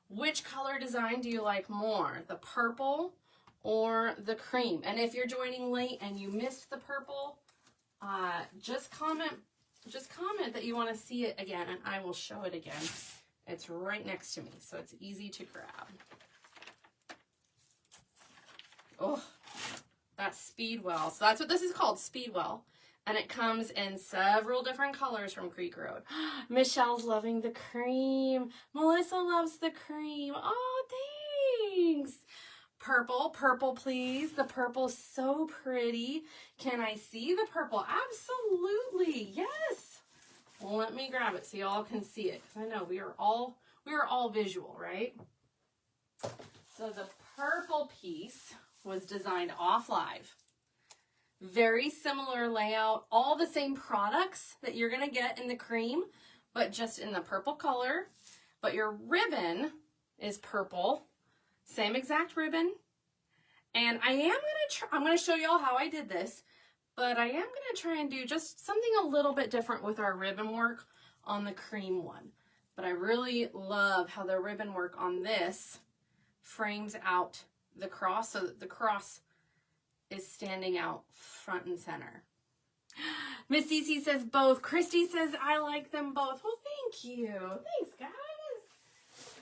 Which color design do you like more, the purple or the cream? And if you're joining late and you missed the purple, just comment that you want to see it again, and I will show it again. It's right next to me, so it's easy to grab. Oh, that's Speedwell. So that's what this is called, Speedwell. And it comes in several different colors from Creek Road. Michelle's loving the cream. Melissa loves the cream. Oh, thanks. Purple, purple, please. The purple's so pretty. Can I see the purple? Absolutely, yes. Let me grab it so y'all can see it, because I know we are all visual, right? So the purple piece was designed off live. Very similar layout, all the same products that you're gonna get in the cream, but just in the purple color. But your ribbon is purple, same exact ribbon. And I'm gonna show y'all how I did this, but I am gonna try and do just something a little bit different with our ribbon work on the cream one. But I really love how the ribbon work on this frames out the cross so that the cross is standing out front and center. Miss Cece says both. Christy says I like them both. Well, thank you. Thanks, guys.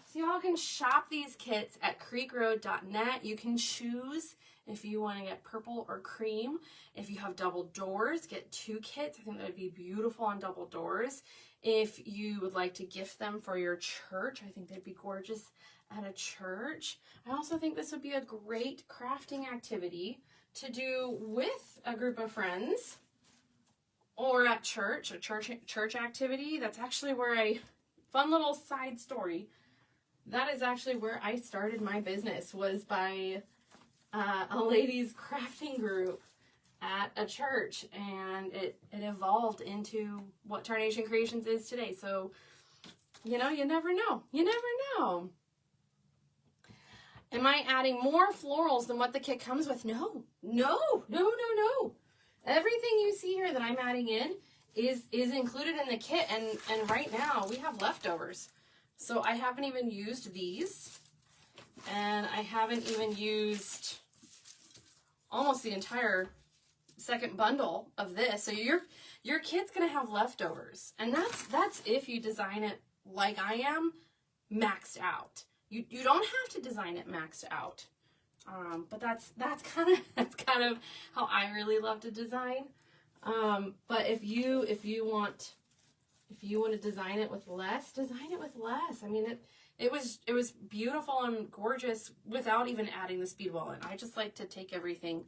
So y'all can shop these kits at creekroad.net. You can choose if you want to get purple or cream. If you have double doors, get 2 kits. I think that would be beautiful on double doors. If you would like to gift them for your church, I think they'd be gorgeous at a church. I also think this would be a great crafting activity to do with a group of friends or at church, a church activity. That's actually where fun little side story, that is actually where I started my business, was by a ladies crafting group at a church, and it evolved into what Tarnation Creations is today. So, you know, you never know. You never know. Am I adding more florals than what the kit comes with? No. Everything you see here that I'm adding in is included in the kit, and right now we have leftovers. So I haven't even used these, and I haven't even used almost the entire second bundle of this. So your kit's gonna have leftovers, and that's if you design it like I am, maxed out. You don't have to design it maxed out. But that's kind of how I really love to design. But if you want to design it with less, design it with less. I mean, it was beautiful and gorgeous without even adding the speedwell in. I just like to take everything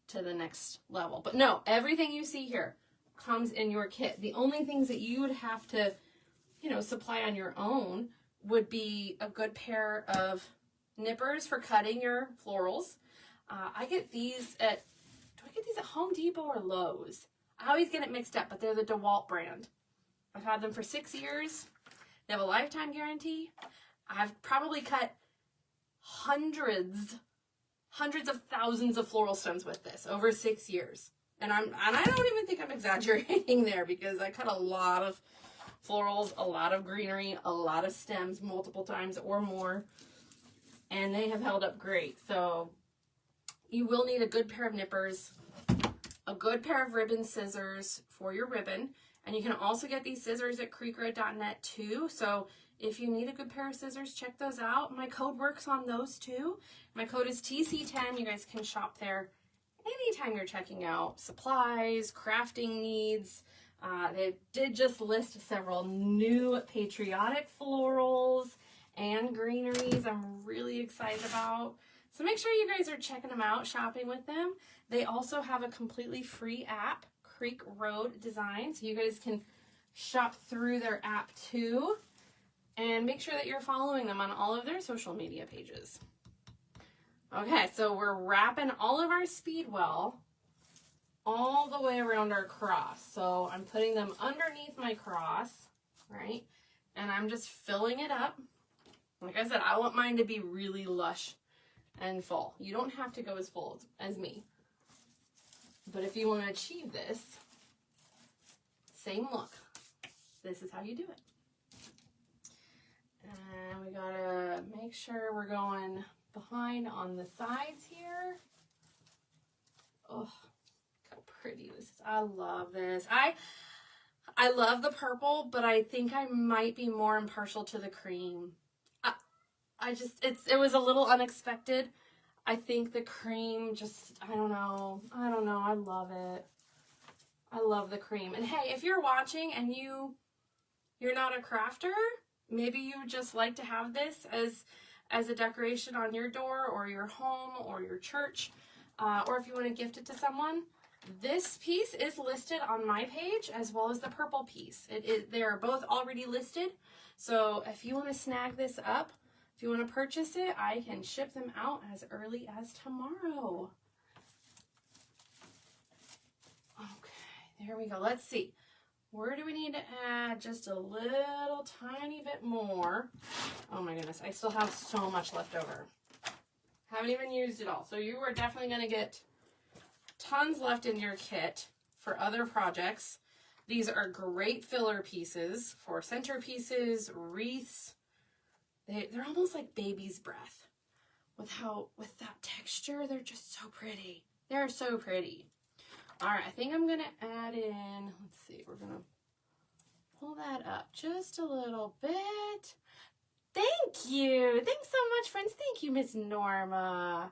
to the next level. But no, everything you see here comes in your kit. The only things that you would have to, supply on your own would be a good pair of nippers for cutting your florals. I get these do I get these at Home Depot or Lowe's? I always get it mixed up, but they're the DeWalt brand. I've had them for 6 years. They have a lifetime guarantee. I've probably cut hundreds of thousands of floral stems with this over 6 years. And I don't even think I'm exaggerating there, because I cut a lot of florals, a lot of greenery, a lot of stems multiple times or more. And they have held up great. So you will need a good pair of nippers, a good pair of ribbon scissors for your ribbon. And you can also get these scissors at creekred.net too. So if you need a good pair of scissors, check those out. My code works on those too. My code is TC10. You guys can shop there anytime you're checking out supplies, crafting needs. They did just list several new patriotic florals and greeneries I'm really excited about. So make sure you guys are checking them out, shopping with them. They also have a completely free app, Creek Road Design, so you guys can shop through their app too. And make sure that you're following them on all of their social media pages. Okay, so we're wrapping all of our speedwell all the way around our cross. So I'm putting them underneath my cross, right? And I'm just filling it up. Like I said, I want mine to be really lush and full. You don't have to go as full as me. But if you want to achieve this, same look, this is how you do it. And we gotta make sure we're going behind on the sides here. Oh, how pretty this is. I love this. I love the purple, but I think I might be more impartial to the cream. It was a little unexpected. I think the cream just, I don't know. I love it. I love the cream. And hey, if you're watching and you're not a crafter, maybe you would just like to have this as a decoration on your door or your home or your church, or if you want to gift it to someone. This piece is listed on my page as well as the purple piece. They are both already listed. So if you want to snag this up, if you want to purchase it, I can ship them out as early as tomorrow. Okay, there we go. Let's see. Where do we need to add just a little tiny bit more? Oh my goodness, I still have so much left over. Haven't even used it all. So you are definitely going to get tons left in your kit for other projects. These are great filler pieces for centerpieces, wreaths. They're almost like baby's breath. With that texture, they're just so pretty. They're so pretty. All right, I think I'm gonna add in, let's see, we're gonna pull that up just a little bit. Thank you. Thanks so much, friends. Thank you, Miss Norma.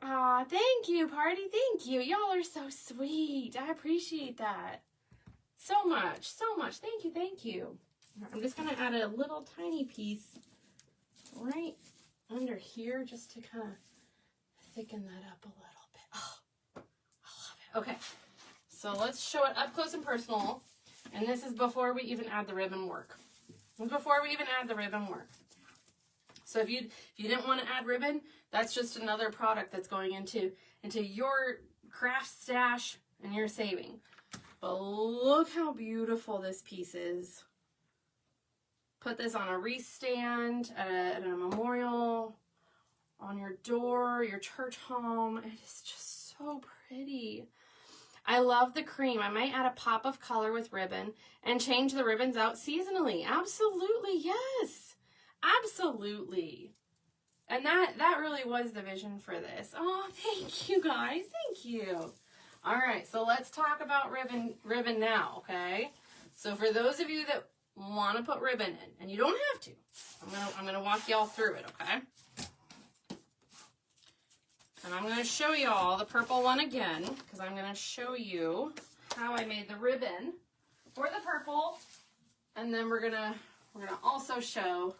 Aw, thank you, party. Thank you. Y'all are so sweet. I appreciate that. So much, so much. Thank you, thank you. I'm just gonna add a little tiny piece right under here just to kind of thicken that up a little bit. Oh, I love it. Okay, so let's show it up close and personal. And this is before we even add the ribbon work. So if you didn't want to add ribbon, that's just another product that's going into your craft stash and your saving. But look how beautiful this piece is. Put this on a wreath stand, at a memorial, on your door, your church home. It is just so pretty. I love the cream. I might add a pop of color with ribbon and change the ribbons out seasonally. Absolutely, yes. Absolutely. And that really was the vision for this. Oh, thank you guys. Thank you. All right, so let's talk about ribbon now, okay? So for those of you that want to put ribbon in, and you don't have to. I'm gonna walk y'all through it, okay? And I'm gonna show y'all the purple one again, because I'm gonna show you how I made the ribbon for the purple, and then we're gonna also show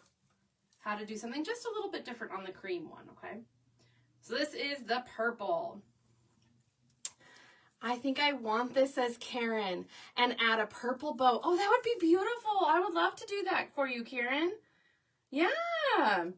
how to do something just a little bit different on the cream one, okay? So this is the purple. I think I want this, says Karen, and add a purple bow. Oh, that would be beautiful. I would love to do that for you, Karen. Yeah.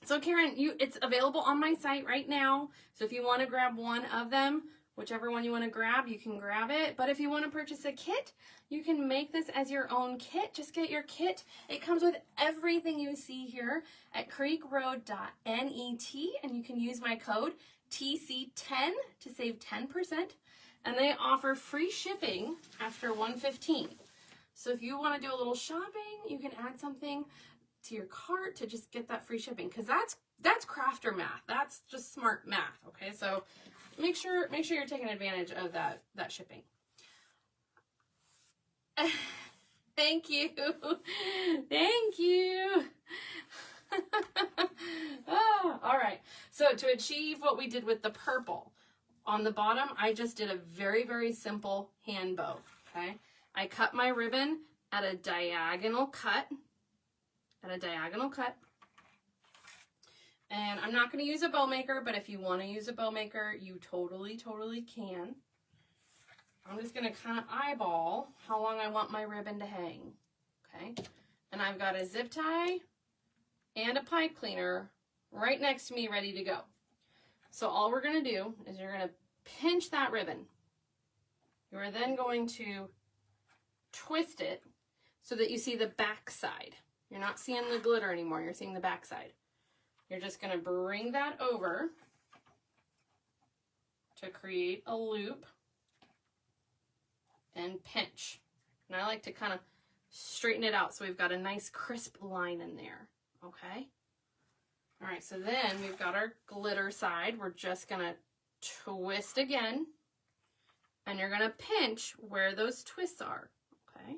So Karen, it's available on my site right now. So if you want to grab one of them, whichever one you want to grab, you can grab it. But if you want to purchase a kit, you can make this as your own kit. Just get your kit. It comes with everything you see here at creekroad.net, and you can use my code TC10 to save 10%. And they offer free shipping after $115. So if you want to do a little shopping, you can add something to your cart to just get that free shipping, because that's crafter math. That's just smart math. Okay, so make sure you're taking advantage of that shipping. Thank you. Thank you. Oh, all right. So to achieve what we did with the purple, on the bottom, I just did a very, very simple hand bow. Okay, I cut my ribbon at a diagonal cut. And I'm not going to use a bow maker, but if you want to use a bow maker, you totally can. I'm just going to kind of eyeball how long I want my ribbon to hang. Okay, and I've got a zip tie and a pipe cleaner right next to me ready to go. So all we're going to do is you're going to pinch that ribbon. You are then going to twist it so that you see the back side. You're not seeing the glitter anymore, you're seeing the back side. You're just going to bring that over to create a loop and pinch. And I like to kind of straighten it out so we've got a nice crisp line in there, okay? All right, so then we've got our glitter side. We're just going to twist again, and you're going to pinch where those twists are, okay?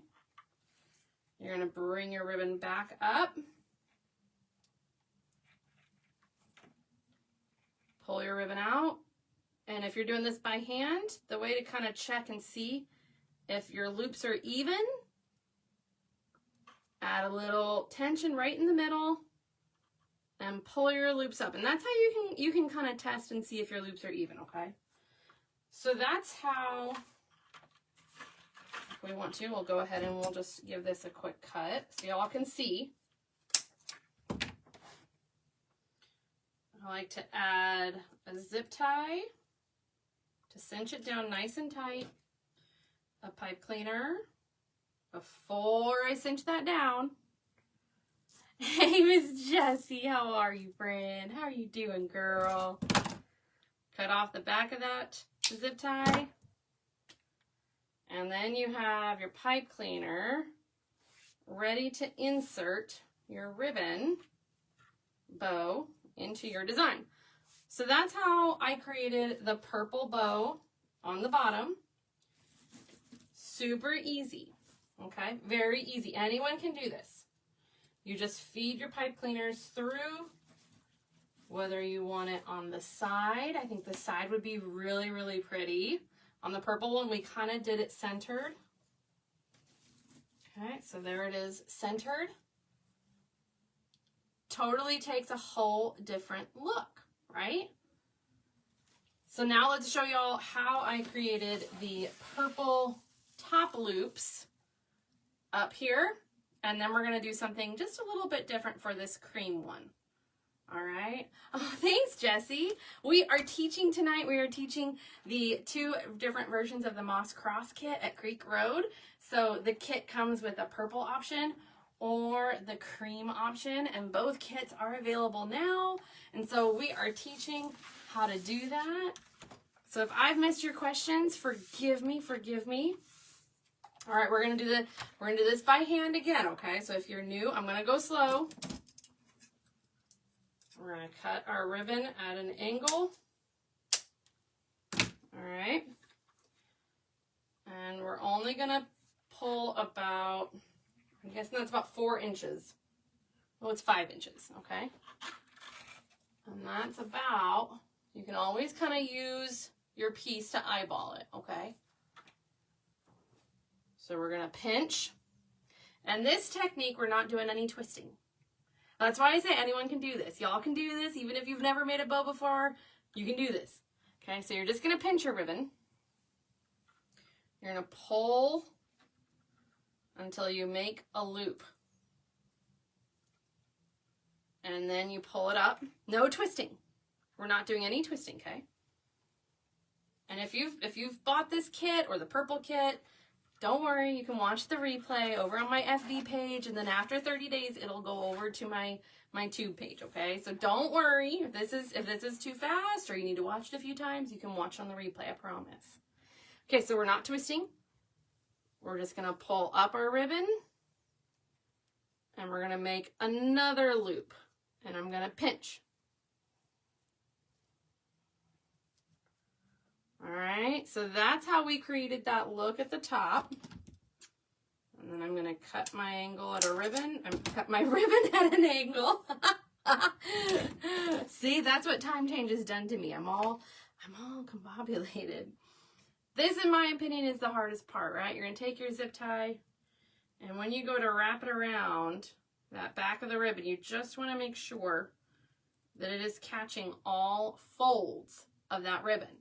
You're going to bring your ribbon back up, pull your ribbon out, and if you're doing this by hand, the way to kind of check and see if your loops are even, add a little tension right in the middle and pull your loops up. And that's how you can kind of test and see if your loops are even, okay? So that's how, if we want to, we'll go ahead and we'll just give this a quick cut so y'all can see. I like to add a zip tie to cinch it down nice and tight, a pipe cleaner before I cinch that down. Hey, Miss Jessie, how are you, friend? How are you doing, girl? Cut off the back of that zip tie. And then you have your pipe cleaner ready to insert your ribbon bow into your design. So that's how I created the purple bow on the bottom. Super easy, okay? Very easy. Anyone can do this. You just feed your pipe cleaners through, whether you want it on the side. I think the side would be really, really pretty. On the purple one, we kind of did it centered. Okay, so there it is, centered. Totally takes a whole different look, right? So now let's show y'all how I created the purple top loops up here. And then we're going to do something just a little bit different for this cream one. All right. Oh, thanks, Jessie. We are teaching tonight. We are teaching the 2 different versions of the Moss Cross kit at Creek Road. So the kit comes with a purple option or the cream option, and both kits are available now. And so we are teaching how to do that. So if I've missed your questions, forgive me. All right, we're gonna do this by hand again, okay? So if you're new, I'm gonna go slow. We're gonna cut our ribbon at an angle. All right. And we're only gonna pull about I'm guessing that's about 4 inches. Oh, it's 5 inches, okay? And that's about, you can always kind of use your piece to eyeball it, okay? So we're gonna pinch. And this technique, we're not doing any twisting. That's why I say anyone can do this. Y'all can do this, even if you've never made a bow before, you can do this. Okay, so you're just gonna pinch your ribbon. You're gonna pull until you make a loop. And then you pull it up. No twisting. We're not doing any twisting, okay? And if you've bought this kit or the purple kit, don't worry, you can watch the replay over on my FB page, and then after 30 days, it'll go over to my tube page, okay? So don't worry, if this is too fast or you need to watch it a few times, you can watch on the replay, I promise. Okay, so we're not twisting. We're just gonna pull up our ribbon, and we're gonna make another loop, and I'm gonna pinch. All right, so that's how we created that look at the top. And then I'm gonna cut my angle at a ribbon. Cut my ribbon at an angle. See, that's what time change has done to me. I'm all combobulated. This, in my opinion, is the hardest part, right? You're gonna take your zip tie, and when you go to wrap it around that back of the ribbon, you just wanna make sure that it is catching all folds of that ribbon.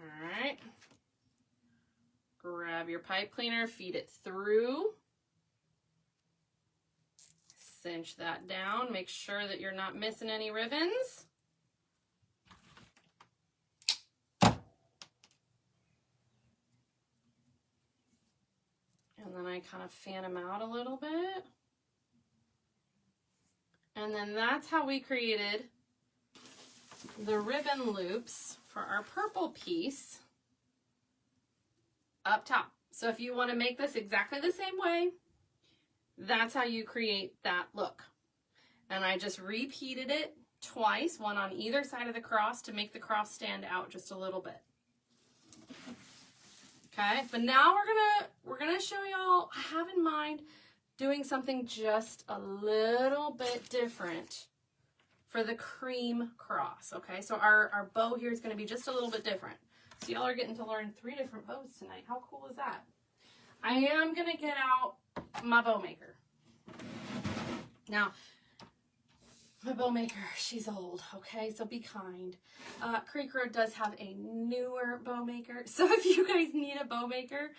All right, grab your pipe cleaner, feed it through, cinch that down, make sure that you're not missing any ribbons. And then I kind of fan them out a little bit. And then that's how we created the ribbon loops for our purple piece up top. So if you want to make this exactly the same way, that's how you create that look. And I just repeated it twice, one on either side of the cross to make the cross stand out just a little bit. Okay, but now we're gonna show y'all, I have in mind doing something just a little bit different for the cream cross, okay? So our bow here is going to be just a little bit different. So y'all are getting to learn 3 different bows tonight. How cool is that? I am going to get out my bow maker. Now, my bow maker, she's old, okay? So be kind. Creek Road does have a newer bow maker. So if you guys need a bow maker,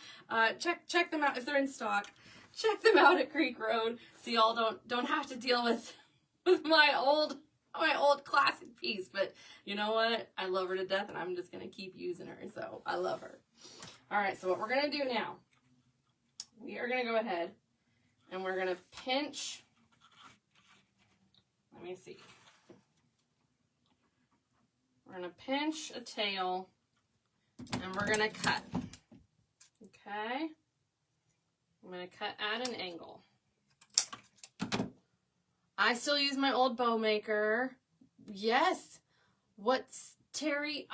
check them out if they're in stock. Check them out at Creek Road so y'all don't have to deal with my old classic piece. But you know what? I love her to death, and I'm just going to keep using her. So I love her. All right, so what we're going to do now, we are going to go ahead and we're going to pinch. Let me see. We're going to pinch a tail, and we're going to cut. Okay? I'm going to cut at an angle. I still use my old bow maker. Yes. What's Terry?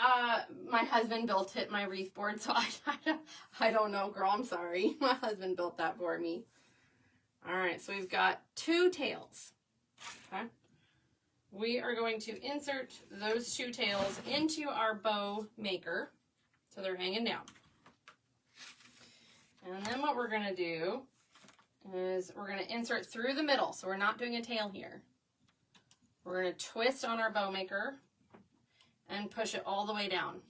My husband built it, my wreath board, so I don't know, girl. I'm sorry. My husband built that for me. All right, so we've got 2 tails. Okay. We are going to insert those 2 tails into our bow maker, so they're hanging down. And then what we're going to do is we're going to insert through the middle, so we're not doing a tail here. We're going to twist on our bow maker and push it all the way down.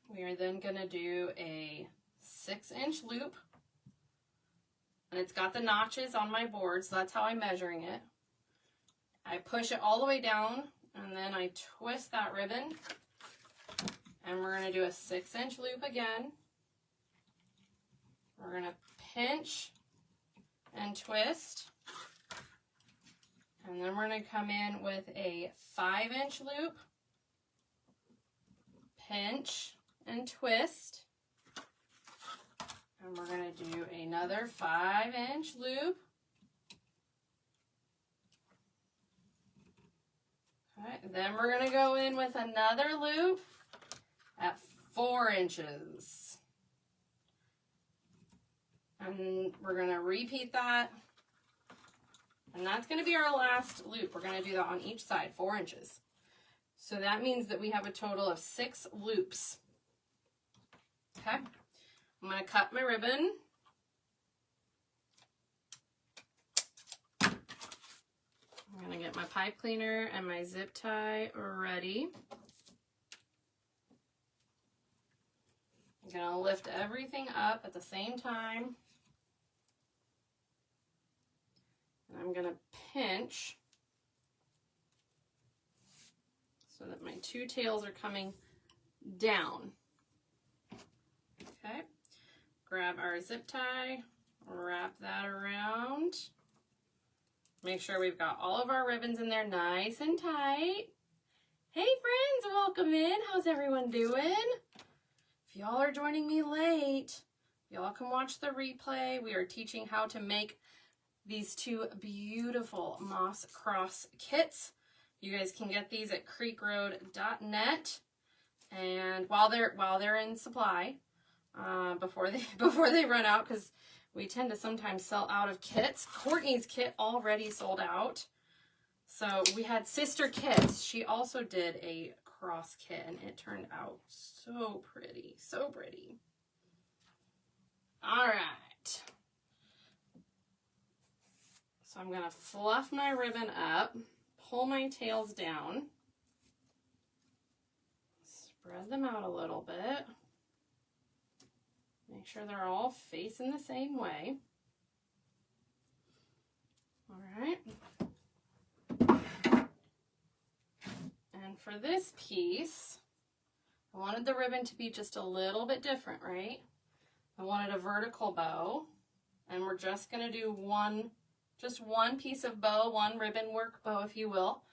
We are then going to do a 6-inch loop, and it's got the notches on my board, so that's how I'm measuring it. I push it all the way down, and then I twist that ribbon, and we're going to do a 6-inch loop again. We're going to pinch and twist, and then we're going to come in with a 5-inch loop, pinch and twist, and we're going to do another 5-inch loop. Okay, then we're going to go in with another loop at 4 inches. And we're going to repeat that. And that's going to be our last loop. We're going to do that on each side, 4 inches. So that means that we have a total of 6 loops. Okay. I'm going to cut my ribbon. I'm going to get my pipe cleaner and my zip tie ready. I'm going to lift everything up at the same time. And I'm going to pinch so that my 2 tails are coming down. Okay. Grab our zip tie, wrap that around. Make sure we've got all of our ribbons in there nice and tight. Hey friends, welcome in. How's everyone doing? If y'all are joining me late, y'all can watch the replay. We are teaching how to make these 2 beautiful moss cross kits. You guys can get these at creekroad.net, and while they're in supply, before they run out, because we tend to sometimes sell out of kits. Courtney's kit already sold out. So we had sister kits. She also did a cross kit, and it turned out so pretty, so pretty. All right. So I'm going to fluff my ribbon up, pull my tails down, spread them out a little bit. Make sure they're all facing the same way. All right. And for this piece, I wanted the ribbon to be just a little bit different, right? I wanted a vertical bow, and we're just going to do just one piece of bow, one ribbon work bow, if you will.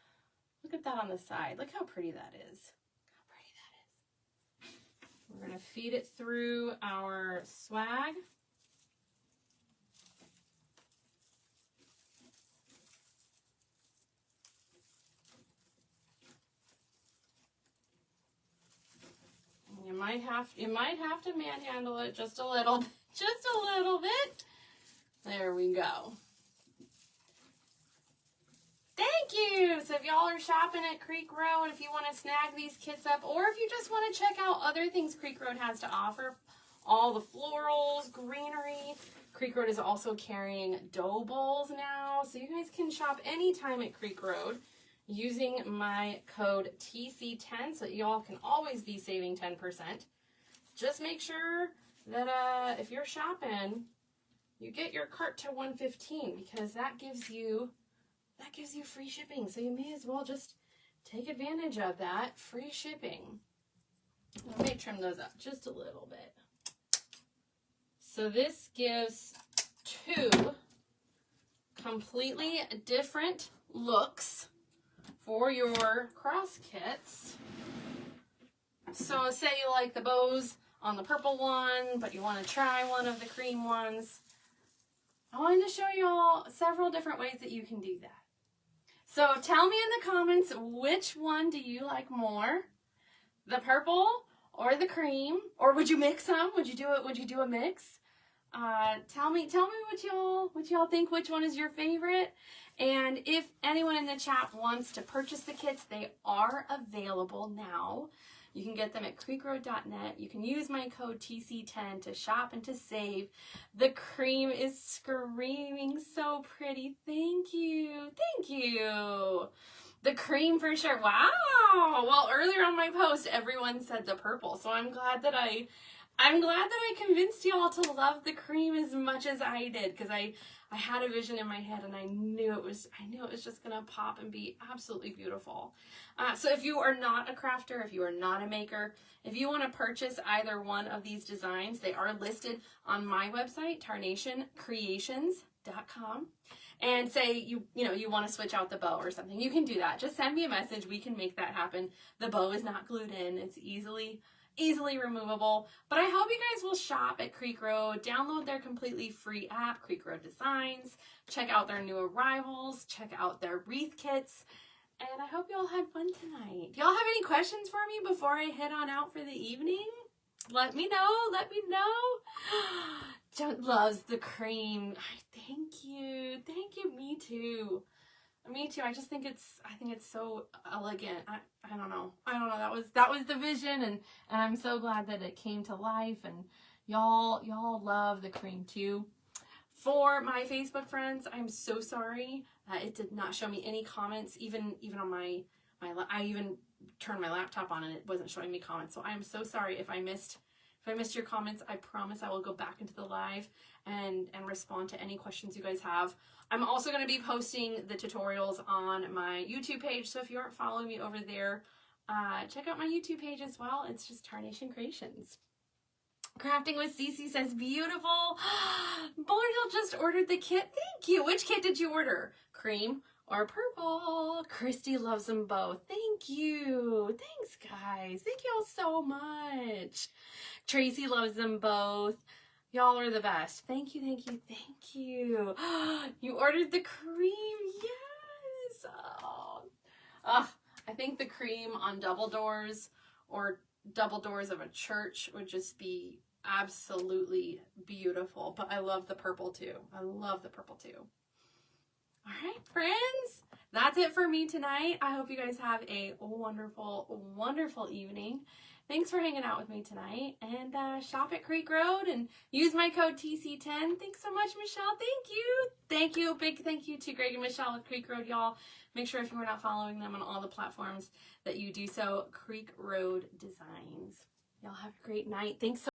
Look at that on the side. Look how pretty that is. We're going to feed it through our swag. You might have to manhandle it just a little bit. There we go. Thank you! So if y'all are shopping at Creek Road, if you want to snag these kits up, or if you just want to check out other things Creek Road has to offer, all the florals, greenery. Creek Road is also carrying dough bowls now, so you guys can shop anytime at Creek Road using my code TC10, so y'all can always be saving 10%. Just make sure that if you're shopping, you get your cart to $115, because that gives you free shipping. So you may as well just take advantage of that free shipping. Let me trim those up just a little bit. So this gives 2 completely different looks for your cross kits. So say you like the bows on the purple one, but you want to try one of the cream ones. I wanted to show y'all several different ways that you can do that. So tell me in the comments, which one do you like more? The purple or the cream? Or would you mix them? Would you do a mix? Tell me what y'all think, which one is your favorite? And if anyone in the chat wants to purchase the kits, they are available now. You can get them at creekroad.net. You can use my code TC10 to shop and to save. The cream is screaming so pretty. Thank you. Thank you. The cream for sure. Wow. Well, earlier on my post, everyone said the purple. So I'm glad that I convinced y'all to love the cream as much as I did, because I had a vision in my head, and I knew it was just gonna pop and be absolutely beautiful. So if you are not a crafter, if you are not a maker, if you want to purchase either one of these designs, they are listed on my website, tarnationcreations.com. And say you want to switch out the bow or something, you can do that. Just send me a message. We can make that happen. The bow is not glued in. It's easily removable. But I hope you guys will shop at Creek Road, download their completely free app, Creek Road Designs, check out their new arrivals, check out their wreath kits, and I hope y'all had fun tonight. Do y'all have any questions for me before I head on out for the evening? Let me know. Jen loves the cream. Thank you. Thank you. Me too. Me too. I just think it's so elegant. I don't know. That was the vision, and I'm so glad that it came to life, and y'all love the cream too. For my Facebook friends, I'm so sorry. It did not show me any comments, even on my I even turned my laptop on and it wasn't showing me comments. So I am so sorry if I missed your comments. I promise I will go back into the live and respond to any questions you guys have. I'm also going to be posting the tutorials on my YouTube page. So if you aren't following me over there, check out my YouTube page as well. It's just Tarnation Creations. Crafting with Cece says, beautiful. Boyle just ordered the kit. Thank you. Which kit did you order? Cream or purple? Christy loves them both. Thank you. Thanks, guys. Thank you all so much. Tracy loves them both. Y'all are the best. Thank you, thank you, thank you. You ordered the cream. Yes. I think the cream on double doors or double doors of a church would just be absolutely beautiful. But I love the purple too. I love the purple too. All right, friends, that's it for me tonight. I hope you guys have a wonderful, wonderful evening. Thanks for hanging out with me tonight, and shop at Creek Road and use my code TC10. Thanks so much, Michelle. Thank you. Thank you. Big thank you to Greg and Michelle with Creek Road, y'all. Make sure if you are not following them on all the platforms that you do so. Creek Road Designs. Y'all have a great night. Thanks so